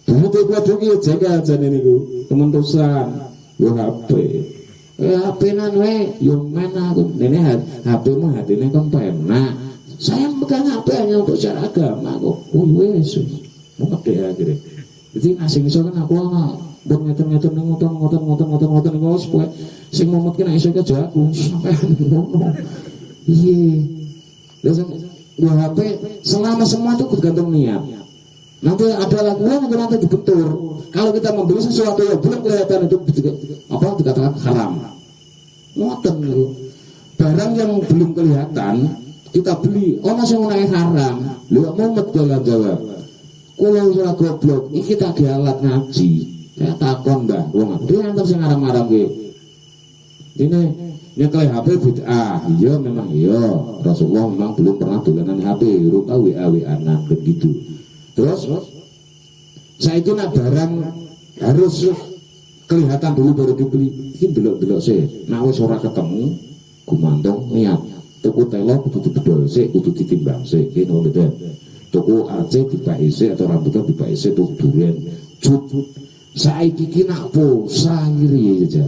butuh kudu ki jaga jane niku kemenerusan yo HP HP nan we yo men aku nene HP-mu hatine kan penak saya megang HP hanya untuk cara agama kok wis mengedhe akhire jadi asing iso kan aku buat ngeten-ngeten ngoten niku supaya sing momet ki nek iso ke aku sampean ngono iya lha gua HP selama semua itu tergantung niat. Nanti ada lakukan nanti dibentur. Kalau kita membeli sesuatu yang belum kelihatan itu apa dikatakan haram. Ngoten lho. Barang yang belum kelihatan kita beli, ono sing menawi haram. Lho mau medal jawab. Kula ora goblok, iki tak ge alat ngaji. Saya takon, Mbah, wong aku antar sing haram-haram kuwi. Ini nyekel HP bid'ah. Iya memang iya. Rasulullah memang belum pernah dolanan HP, rupa WA-WA-an begitu. Terus saya itu nak barang harus kelihatan dulu baru dibeli. Ini belok-belok sih. Nah wis ora ketemu, gumantong niat. Tuku telo kudu dibedol sih, kudu ditimbang sih. Ini beda. Tuku Aceh dipakai sih atau rambutnya dipakai sih tuku durian. Saiki ki nak pulsa ngiri aja.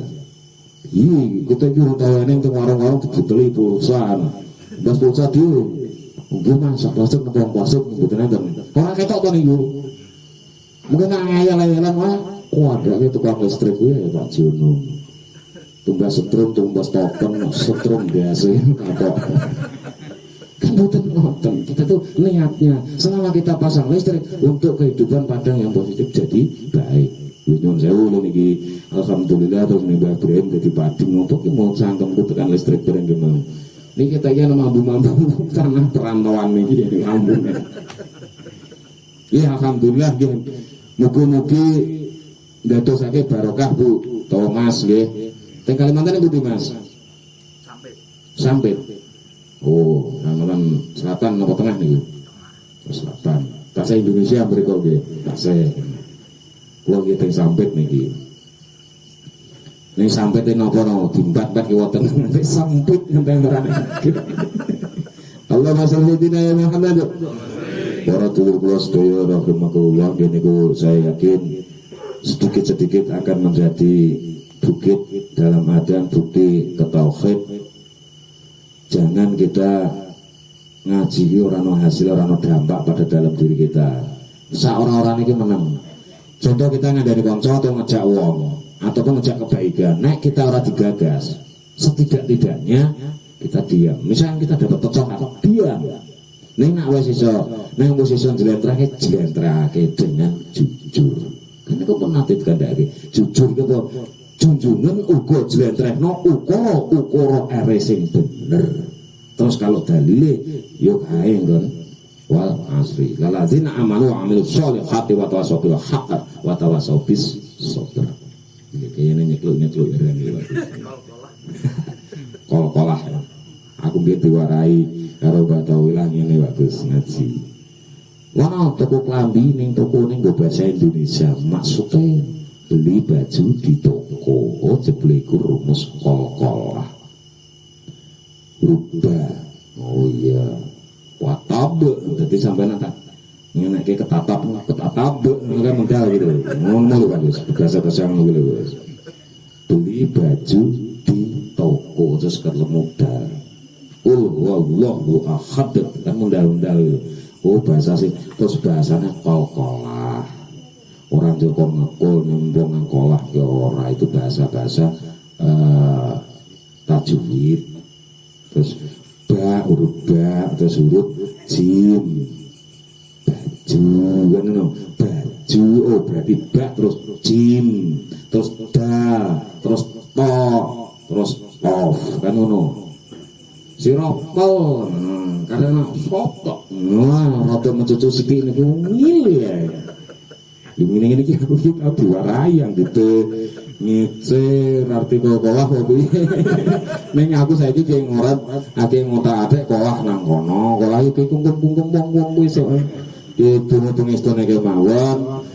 Iya, kita nyuruh tahu ini untuk warung-warung dibeli pulsa. Bas pulsa dia. Mungkin masak plastik nempel plastik ngikutin aja. Orang ketok tuh nih mungkin ngayal-ngayalan wah. Ada gitu tukang listrik gue ya Pak Jono. Tumbas setrum, tumbas token, setrum biasa atau kan bukan ngoten. Kita tuh niatnya selama kita pasang listrik untuk kehidupan padang yang positif jadi baik. Nyuwun sewu lho niki alhamdulillah terus nih Mbah Ibrahim dadi padi ngopo ki mau sangkem tekan listrik bareng ki mau. Niki kita iki mampu-mampu tanah perantauan niki ya ampun. Ya alhamdulillah nggih. Mugi-mugi ndadosake barokah Bu Thomas nggih. Teng Kalimantan ibu Mas. Sampit. Oh, Kalimantan Selatan apa tengah niku? Selatan. Bahasa Indonesia mriko nggih. Bahasa kula nggih teng Sampit niki. Ning Sampit napa no dimbat-bat ki wonten nek sampit ngenten ora. Allahumma shalli ala Muhammad. Para dulur kula sedaya rahimakumullah niku saya yakin sedikit-sedikit akan menjadi bukit dalam artian bukti ketauhid. Jangan kita ngaji orang hasil orang dampak pada dalam diri kita. Orang-orang ini menang. Contoh kita ngandani konco atau ngejak wong ataupun ngejak kebaikan, naik kita orang digagas. Setidak-tidaknya kita diam. Misalnya kita dapat pecokan, diam. Neng nak wes iso, neng wes iso jelentrake dengan jujur. Karena kau pernah tidak jujur itu junjungan uga jlentrehno ukara ere sing bener. Terus kalau dalile yo kae nggon wal asri. Lalladzina amanu wa amilus sholihati wa tawassaw bil haqq wa tawassaw bis sabr. Iki kayane nyekluk-nyekluk eren iki. Kol-kolah. Aku biar diwarai karo batau ilang ngene bagus ngaji. Wah, toko klambi ning toko ning go bahasa Indonesia maksudnya beli baju di toko, oh jebleku rumus kol-kol lah. Rubah, oh iya, watabe, jadi sampai nanti ngenek ketatap, nggak modal gitu, ngomong kan guys, bahasa gitu guys. Beli baju di toko terus kalau modal, wallahu ahad kan modal gitu. Oh bahasa sih, terus bahasanya kol-kolah. Orang Joko ngekol nyembong ngkolah ke orang itu bahasa-bahasa tajwid. Terus huruf ba, terus huruf jim, baju kan no, baju oh berarti ba terus jim, terus da, terus to, terus of kan no. Sirokol, karena sotok, wah rada mencucu sikit niku ngil ya. Ini aku kita diwarai yang gitu ngice artikel kolah hobi. Neng aku saya iki ngorat, ake ngotak-atik kolah nang kono, kolah iki kungkum wong wis kok. Ditung-tung istone kemawon.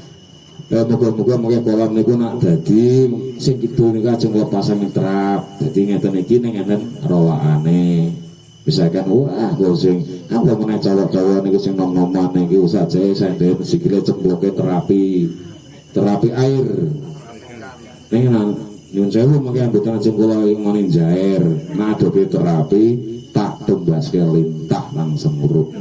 Moga-moga mengke kolam niku nak dadi sing kidul niku ajeng lepasan trap. Dadi ngeten iki ning enten rawaane. Misalkan wah kok sing apa meneh cowok-cowok niku sing nom-noman niki usah jae sendhe sikile cembloke terapi air. Ning nang nyun sewu mengke ambetan ajeng kula ngene jair, nah adobe terapi tak tumbaske lintah nang semurut.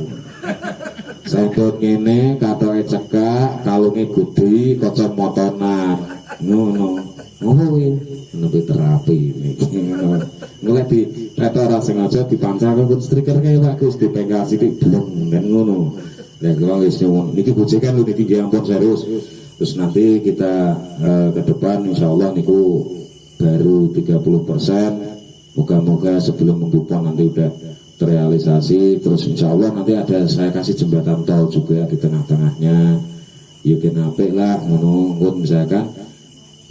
Sampun ngene katoke cekak, kalunge gede, kacamatana. Ngono. Ngono kuwi nepi terapi niki. Mulai Eta ora sengaja dipancarkan stiker kayak bagus dipenggal sithik bleng dan ngono. Lah kula wis nyuwun niki gojekan lho niki nggih ampun serius. Terus nanti kita ke depan insyaallah niku baru 30%. Moga-moga sebelum minggu depan nanti udah terrealisasi. Terus insyaallah nanti ada saya kasih jembatan tol juga di tengah-tengahnya. Ya kena apik lah ngono misalkan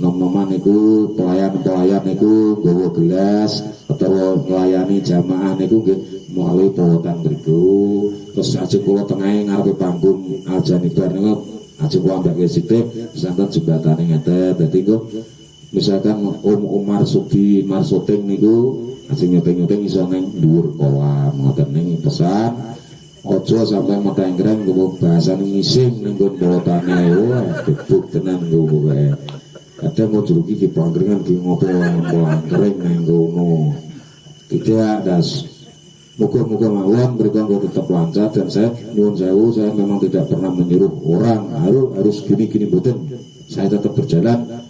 nom-noman niku pelayan-pelayan niku nggawa gelas atau melayani jamaah niku nggih mulai pawatan mriku. Terus ajeng kula tengahe ngarepe panggung Al-Janibar niku ajeng kula ambek sithik santen jembatane ngeten. Dadi engko misalkan Om Marsudi Marsuting niku ajeng nyoteng-nyoteng iso ning dhuwur kolam ngoten ning pesan ojo sampai metengkreng nggo bahasane ngising ning nggon pawatane. Wah debuk tenan nggo pokoke. Kadang mau jeruki ki pangkringan ki ngopo kering nang ngono. Tidak das. Muga-muga mawon mereka tetap lancar dan saya nyuwun sewu saya memang tidak pernah menyuruh orang harus gini-gini mboten. Saya tetap berjalan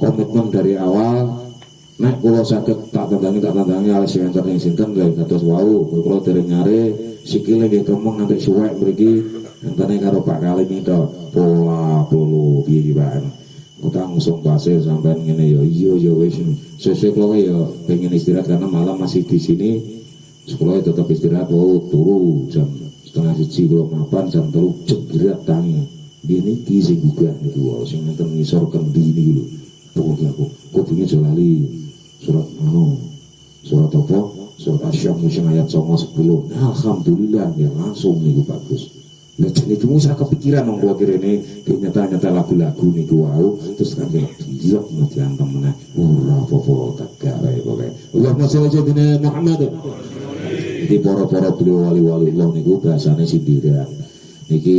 komitmen dari awal. Nek kula saged tak tandangi alis enten ing sinten lha kados wau kula dereng nyare sikile nggih kemeng nganti suwek mriki entene karo Pak Kalim itu pola polo piye Pak. Utang langsung pasir sampai ngene ya iya wis sesuk kula ya pengen istirahat karena malam masih di sini. Sekolah tetap istirahat turu jam 12:30 kula mapan jam 3 jegrak tangi. Gini ki sing gugah niku wae sing enten ngisor kendi niku lho. Pokoke aku kudune aja lali surat surat apa? Surat Asy-Syams sing ayat 9-10. Alhamdulillah ya langsung niku bagus. Lah jane itu saya kepikiran wong kula kirene nyata-nyata lagu-lagu niku wau terus kan iya mau diantem meneh ora apa-apa tak gawe pokoke. Allahumma sholli ala Muhammad. Iki para-para beliau wali-wali Allah niku bahasane sindiran. Niki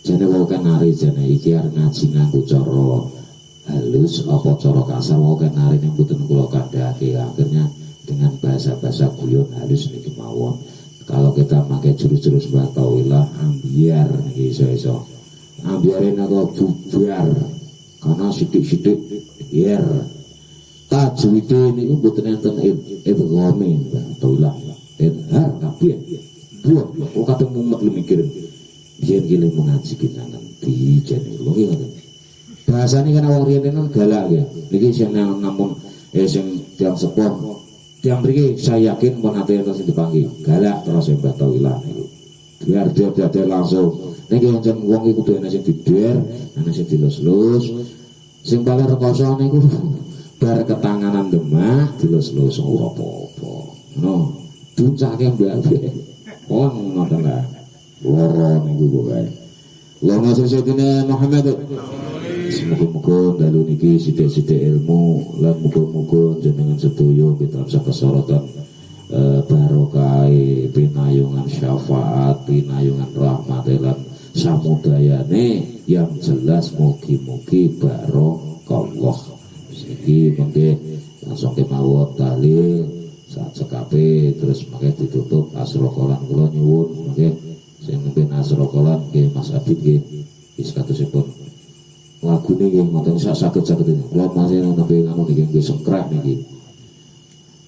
jane wau kan nari jane iki arep ngaji nganggo cara halus apa cara kasar wau kan nari ning mboten kula kandhake akhirnya dengan bahasa-bahasa guyon halus niki mawon. Kalau kita pakai jurus-jurus batawilah ambiar iso-iso ambiarin atau bubar karena sidik-sidik biar tajwid ini mboten enten idghame batawilah har kabeh buah kok kateng mumet lu mikirin biyen gile mengaji kita nanti jane lho ngoten bahasane kan wong riyen kan galak ya niki sing namun sing tiyang sepuh yang beri saya yakin menate terus dipanggil galak terus yang batawilah niku biar dia langsung nek yen wong iku kudu ana sing dider ana sing dilus-lus sing paling rekoso niku bar ketanganan demah dilus-lus ora apa-apa no puncake mbake ngoten lah loro niku pokoke Allahumma sholli ala Muhammad. Semoga-moga dalu niki sithik-sithik ilmu lan muga-muga jenengan sedaya kita bisa kesorotan barokah pinayungan syafaat pinayungan rahmat lan samudayane yang jelas mugi-mugi barokah. Iki mengke langsung kemawon tahlil saat sekape terus mengke ditutup asrokolan kula nyuwun mengke sing mimpin asrokolan nggih Mas Abid nggih wis katusipun lagu ini yang ngoten sakit-sakit ini kalau masih nabi nganu niki nggih sengkrak niki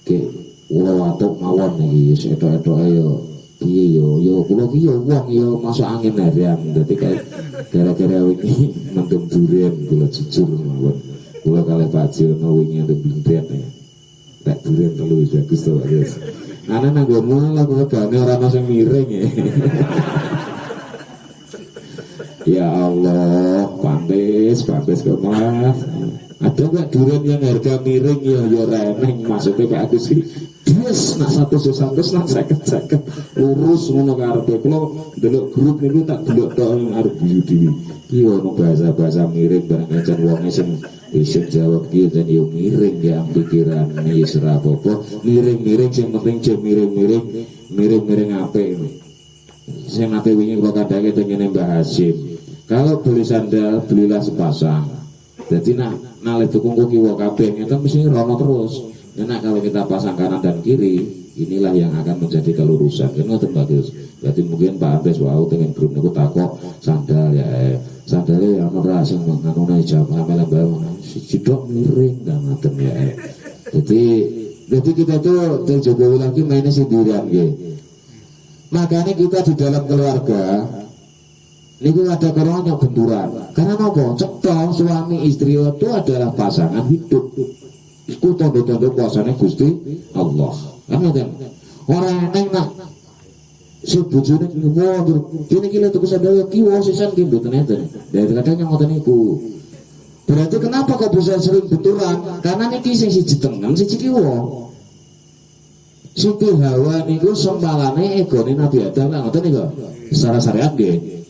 ke kula watuk mawon niki sedo-edo ayo piye yo kula ki yo wong yo masuk angin harian dadi gara-gara wingi mendem durian kula jujur mawon kula kalih Pak Jono wingi nek bintet tak durian telu wis bagus to wis ana nang ngomong kula gane ora ana sing miring ya. Ya Allah, pantes kok Mas. Ada nggak durian yang harga miring ya reneng maksudnya Pak Agus sih. Yes, nak 100 nak 50 lurus ngono karepe. Kula delok grup niku tak delok tok arep guyu dhewe. Ki ono bahasa-bahasa miring bareng ajan wong sing isin jawab ki jan yo miring ya pikirane wis ora apa-apa. Miring-miring sing penting je miring-miring apik. Sing nate wingi kula kandhake tengene Mbah Hasyim. Kalau beli sandal, belilah sepasang. Jadi nalih dukung kiwa kabeh ngeten mesti rono terus. Nah kalau kita pasang kanan dan kiri, inilah yang akan menjadi kelurusan. Kan ngoten bagus. Jadi mungkin Pak Andes wau dengan grup niku takok sandal ya. Sandale ana ra sing nganune jamaah melambang siji tok miring ngoten ya. Jadi Jadi kita tuh Jokowi lagi mainnya sendirian gitu. Makanya kita di dalam keluarga niku ada korona benturan. Karena apa? Cetha suami istri itu adalah pasangan hidup. Iku tondo-tondo kuasane Gusti Allah. Kan ngoten. Ora eneng nak si bojone wah kene iki lho tuku sandal kiwa sisan ki mboten enten. Dari kadang ngoten niku. Berarti kenapa kok bisa sering benturan? Karena niki sing siji tengen siji kiwa. Siti Hawa niku sempalane egone Nabi Adam lah ngoten niku. Secara syariat nggih.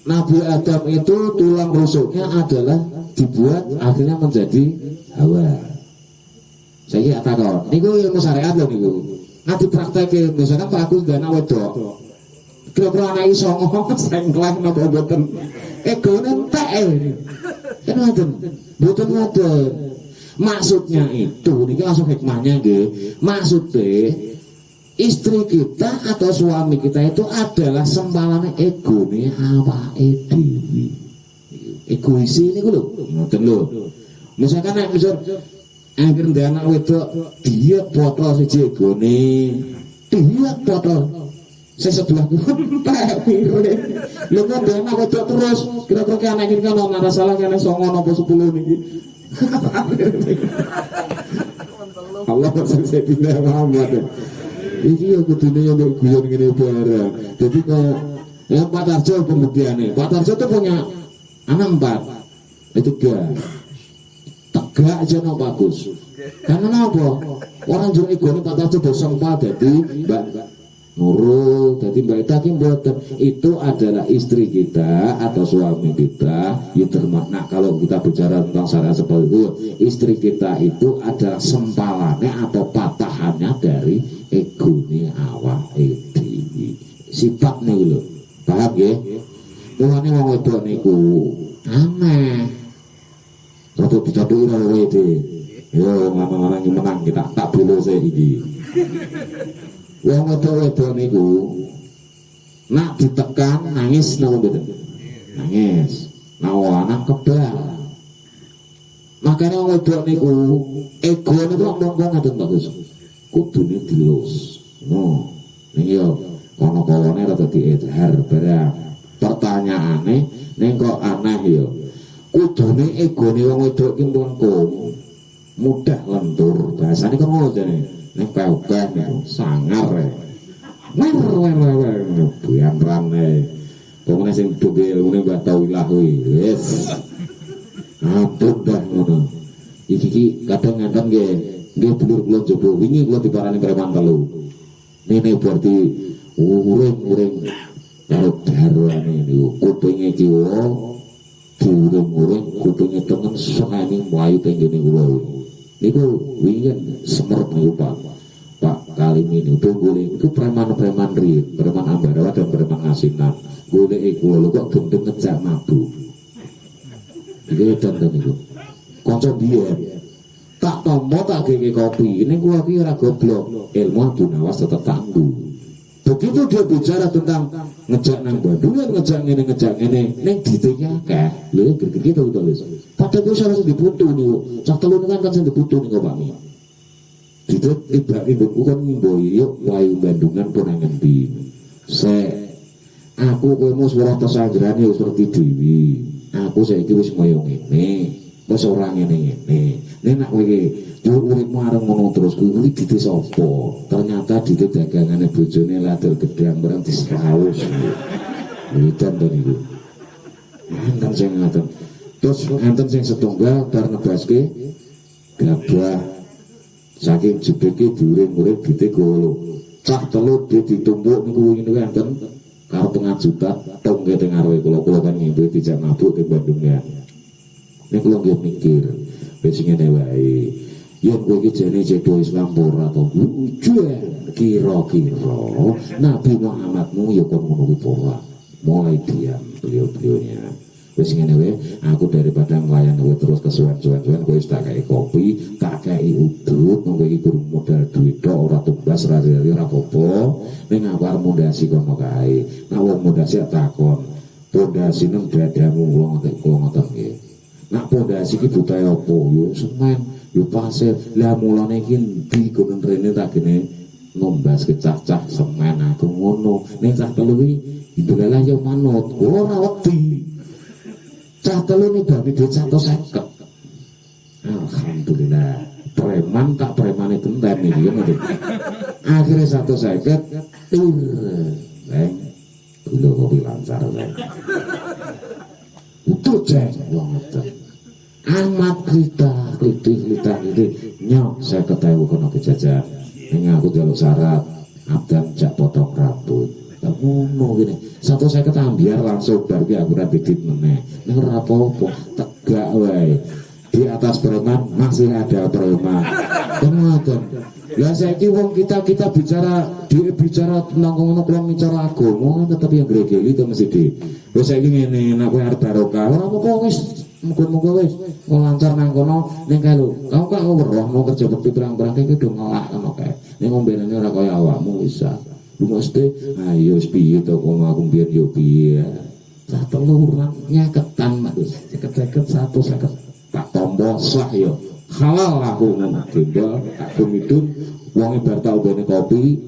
Nabi Adam itu tulang rusuknya adalah dibuat akhirnya menjadi Hawa. Saya takon, niku ilmu syariat lho niku. Nanti praktek misalkan Pak Agus dan anak wedok. Kira-kira anak iso ngomong sengkleng napa mboten. Egone entek. Kan ngoten. Mboten ngoten. Maksudnya itu, ini langsung hikmahnya nggih. Maksudnya istri kita atau suami kita itu adalah sempalane egone awake dhewe. Egois ini lho, ngoten lho. Misalkan nek misal akhir ndek anak wedok dia botol siji egone. Dia botol. Saya sebelahku entek pire. Lho kok ndek anak wedok terus kira-kira anak iki kan ana masalah kene 9 napa 10 niki. Allah saya pindah Muhammad. Iki ya kudune yo guyon ngene bareng. Jadi kok ya Pak Tarjo pembuktiane. Pak Tarjo tuh punya anak 4. Itu 3. Tegak aja no bagus. Karena apa? Orang jero egone Pak Tarjo bosong Pak dadi Mbak Nurul, jadi Mbak Ita mboten itu adalah istri kita atau suami kita. Ya termakna kalau kita bicara tentang syariat seperti itu, istri kita itu adalah sempalane atau patahannya dari egone awake dhewe. Sifat niku lho. Paham nggih? Mulane wong wedok niku aneh. Terus dicaduki karo wedhe. Yo ngomong-ngomong menang kita tak belo iki. Wong wedok niku nak ditekan nangis napa mboten? Nangis. Nawa anak kebal. Makanya wong wedok niku ego niku monggo ngaten bagus. Kudune dilus. No. Niki yo kono-konone rada diedhar barang. Pertanyaane ning kok aneh yo. Kudune egone wong wedok ki mlengkung. Mudah lentur. Bahasane kok ngono jane. Nek pepeh niku sangar e. Wer buyan pokoknya sing duwe ilmune Mbah Tawilah kuwi. Wis. Ampun dah ngono. Iki kadang ngenten nggih dulur kula jaba wingi kula diparani preman 3. Nene berarti uring-uring karo garwane niku kupinge kiwa diuring-uring kupinge tengen seneni mlayu tenggene kula. Niku wingi semerep niku Pak Kalimi niku golek itu preman-preman rit, preman Ambarawa dan preman Ngasinan. Golek kula lho kok gendeng ngejak mabuk. Iki dandan niku. Kanca biyen tak tombo tak gege kopi. Ini gua ki ora goblok. Ilmu Abu Nawas tetap tangguh. Begitu dia bicara tentang ngejak nang Bandung, ngejak ngene, neng ditanya akeh. Lho gede-gede to tulis. Padahal gue harus diputu niku. Cak telu kan sing diputu niku Pak Mi. Ditet ibak ibuku kan ngimboy yuk wayu Bandungan pun ngendi. Aku kowe mung suara pesangrane wis ngerti dhewe. Aku saiki wis moyo ngene. Wis ora ngene-ngene. Nek nak kowe yo uripmu areng ngono terus kuwi dite sapa? Ternyata dite dagangane bojone latur gedang bareng disaus. Witan to niku. Enten sing ngaten. Terus enten sing setunggal bar nebaske gabah saking jebeke diuring-uring dite golo. Cah telu ditumbuk niku wingi enten karo 5 juta tong ke teng arewe kula kan ngimpi dijak mabuk ke Bandung ya. Nek kula nggih mikir wis ngene wae. Yen kowe iki jane cedho Islam ora to ujuan kira-kira Nabi Muhammadmu ya kon ngono kuwi mulai diam beliau-beliaunya. Wis ngene wae, aku daripada nglayan kowe terus kesuwen-suwen kowe wis tak kei kopi, tak kei udut, monggo iki durung modal duit tok ora tumbas ora apa-apa. Ning aku arep mondasi kono kae. Nek wong mondasi takon, pondasine dadamu kula ngoten nggih. Nak pondasi iki butuh apa? Yo semen. yo pasir. Lah mulane iki ndi kono rene tak gene nombas kecah-cah semen aku ngono. Ning cah telu iki idolalah yo manut, ora wedi. Cah telu ni bami duit 150. Alhamdulillah. Preman tak premane genten iki ngono. Akhire 150 gula kopi lancar itu cek banget amat klita nyok saya ketahui kono kejajan ini aku jaluk syarat abdan jak potong rambut ngono gini 150 ambiar langsung berarti aku rapidit meneh ini rapopo tegak wae di atas preman masih ada preman kemudian lah saiki wong kita bicara tentang ngono kuwi bicara agama tetep yang gregeli to mesti di. Wis saiki ngene nek kowe arep barokah ora apa-apa wis muga-muga wis lancar nang kono ning kae lho. Kamu kok weruh mau kerja bekti pirang-pirang iki do ngelak ngono kae. Ning ombenane ora kaya awakmu bisa. Lu mesti ayo piye to kono aku mbiyen yo piye. Sak teluran nyaketan mak wis 50 150 tak tombol sah yo. Halal aku timbal aku midun wong bar tau bene kopi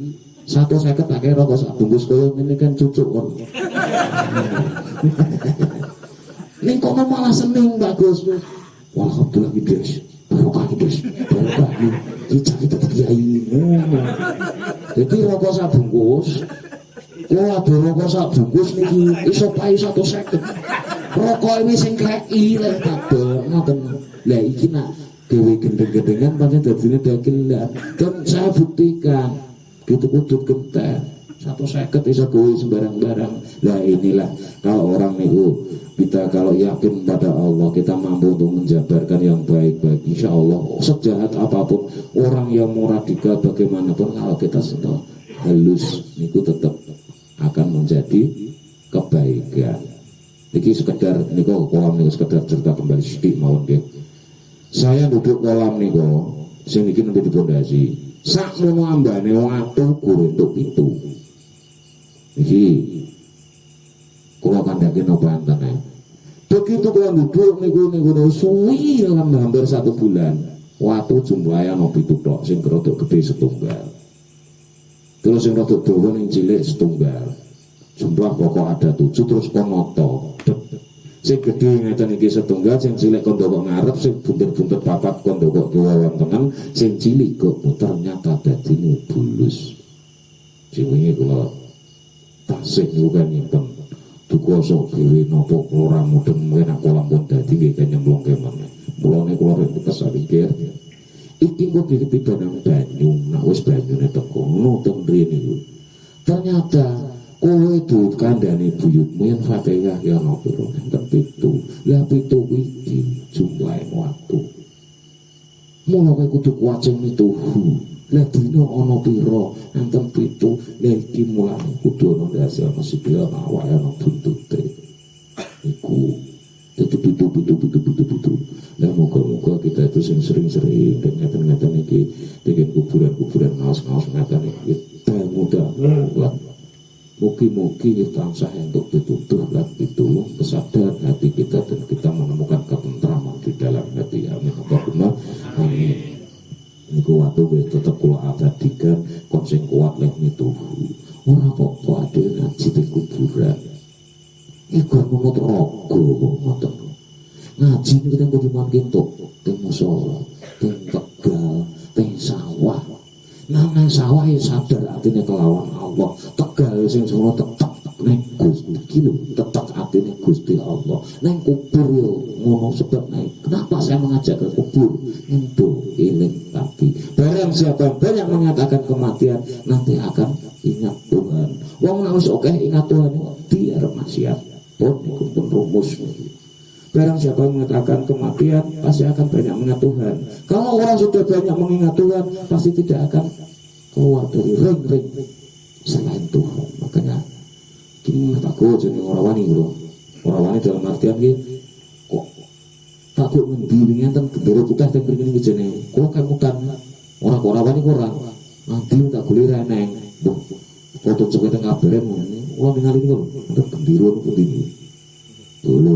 150 tak kira rokok sak bungkus koyo ngene kan cucuk kon. Ning kono malah seneng bagus. Alhamdulillah guys. Barokah guys. Barokah kita kiai ngono. Jadi rokok sak bungkus kalau ada rokok sak bungkus niki iso payu 150. Rokok ini sing kleki lek kabeh ngoten. Lah iki nak dewe gendeng-gendengan pancen dadine dagelan. Dan saya buktikan gitu kudut genter 150 iso gawe sembarang-barang. Lah inilah kalau orang niku kita kalau yakin pada Allah kita mampu untuk menjabarkan yang baik-baik. Insya Allah sejahat apapun orang yang mau radikal bagaimanapun kalau kita sentuh halus niku tetap akan menjadi kebaikan. Niki sekedar niku kolam niku sekedar cerita kembali sedikit mawon nggih. Saya duduk kolam niku sing niki nembe dipondasi. Sak mono ambane wong atuh guru entuk pitu. Iki kula kandhake napa enten. Begitu kula duduk niku suwi hampir 1 bulan. Waktu jumlahe ana 7 tok sing rodok gedhe setunggal. Terus sing rodok dawa ning cilik setunggal. Jumlah pokok ada 7 terus konoto. Sing gedhe ngeten iki setunggal, sing cilik kondo kok ngarep, sing bunter-bunter papat kondo kok kiwa wonten, sing cilik kok ternyata dadine bulus. Sing wingi kula tasih niku kan nyimpen dukoso dhewe napa ora mudeng enak kolam pun dadi nggih kan nyemplung kemene. Mulane kula rek kesarikir. Iki kok ditibanan banyu, nek wis banyune teko nutun rene niku. Ternyata kowe itu kandhane buyutmu yang Fatihah ya ana pira enten 7. Lah 7 iki jumlahe waktu. Mula kowe kudu kuwaceng mituhu. Lah dina ana pira enten 7. Lah iki mulane kudu ana dasi ana sipil ana awake ana buntute. Iku pitu. Lah moga-moga kita itu sing sering-sering ngeten-ngeten iki bikin kuburan-kuburan ngaos-ngaos ngeten iki mudah-mudahan mugi-mugi tansah untuk ditutup dan ditulung kesadaran hati kita dan kita menemukan ketentraman di dalam hati. Amin. Allahumma amin. Niku waktu wis tetep kula abadikan kon sing kuat lek mituhu. Ora apa-apa ade ngaji di kuburan. Iku menut rogo ngoten. Ngaji niku teng pundi mangkin tok, teng musala, teng Tegal, teng sawah. Nang sawah ya sadar atine kelawan Allah. Tegal sing semua tetep ning Gusti iki lho, tetep atine Gusti Allah. Nang kubur yo ngono sebab naik. Kenapa saya mengajak ke kubur? Untuk eling lagi. Barang siapa yang banyak mengatakan kematian nanti akan ingat Tuhan. Wong nek wis akeh ingat Tuhan biar maksiat. Pun rumus. Barang siapa yang mengatakan kematian pasti akan banyak mengingat Tuhan. Kalau orang sudah banyak mengingat Tuhan pasti tidak akan keluar dari ring-ring selain Tuhan. Makanya kini takut jadi orang wani bro. Orang wani dalam artian kok takut mendirinya dan bendera putih dan begini begini. Kalau kemutan orang wani kurang nanti tak boleh reneng. Foto coba dengan kabaran ini. Wah ningali ini kok ada bendera pun ini. Dulu.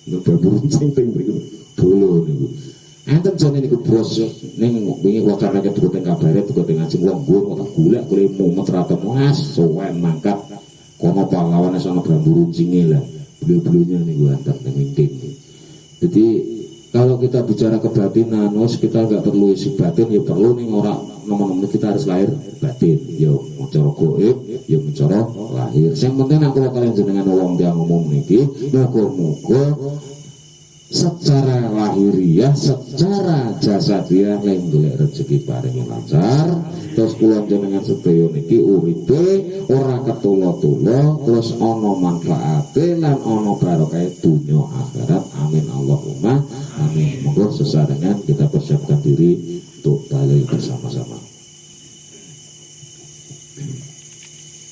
Udah beruncing berikut dulu nih. enten jane niku bos ning wingi wacara kedua teng kabare tuku teng ngajeng wong nggon kok golek mumet ra temu suwen mangkat kono pahlawane sono bambu runcinge lah beliau-beliaunya niku enten teng wingking. Jadi kalau kita bicara kebatinan, kita nggak perlu isi batin, ya perlu nih orang nomor-nomor kita harus lahir batin, ya mencara goib, ya mencara lahir. Yang penting aku kalian jenengan wong yang umum niki, muga-muga secara lahiriah, secara jasadiah lain golek rezeki paring lancar. Terus kula jenengan sedaya niki uripe ora ketulo-tulo, terus ana manfaate lan ana barokah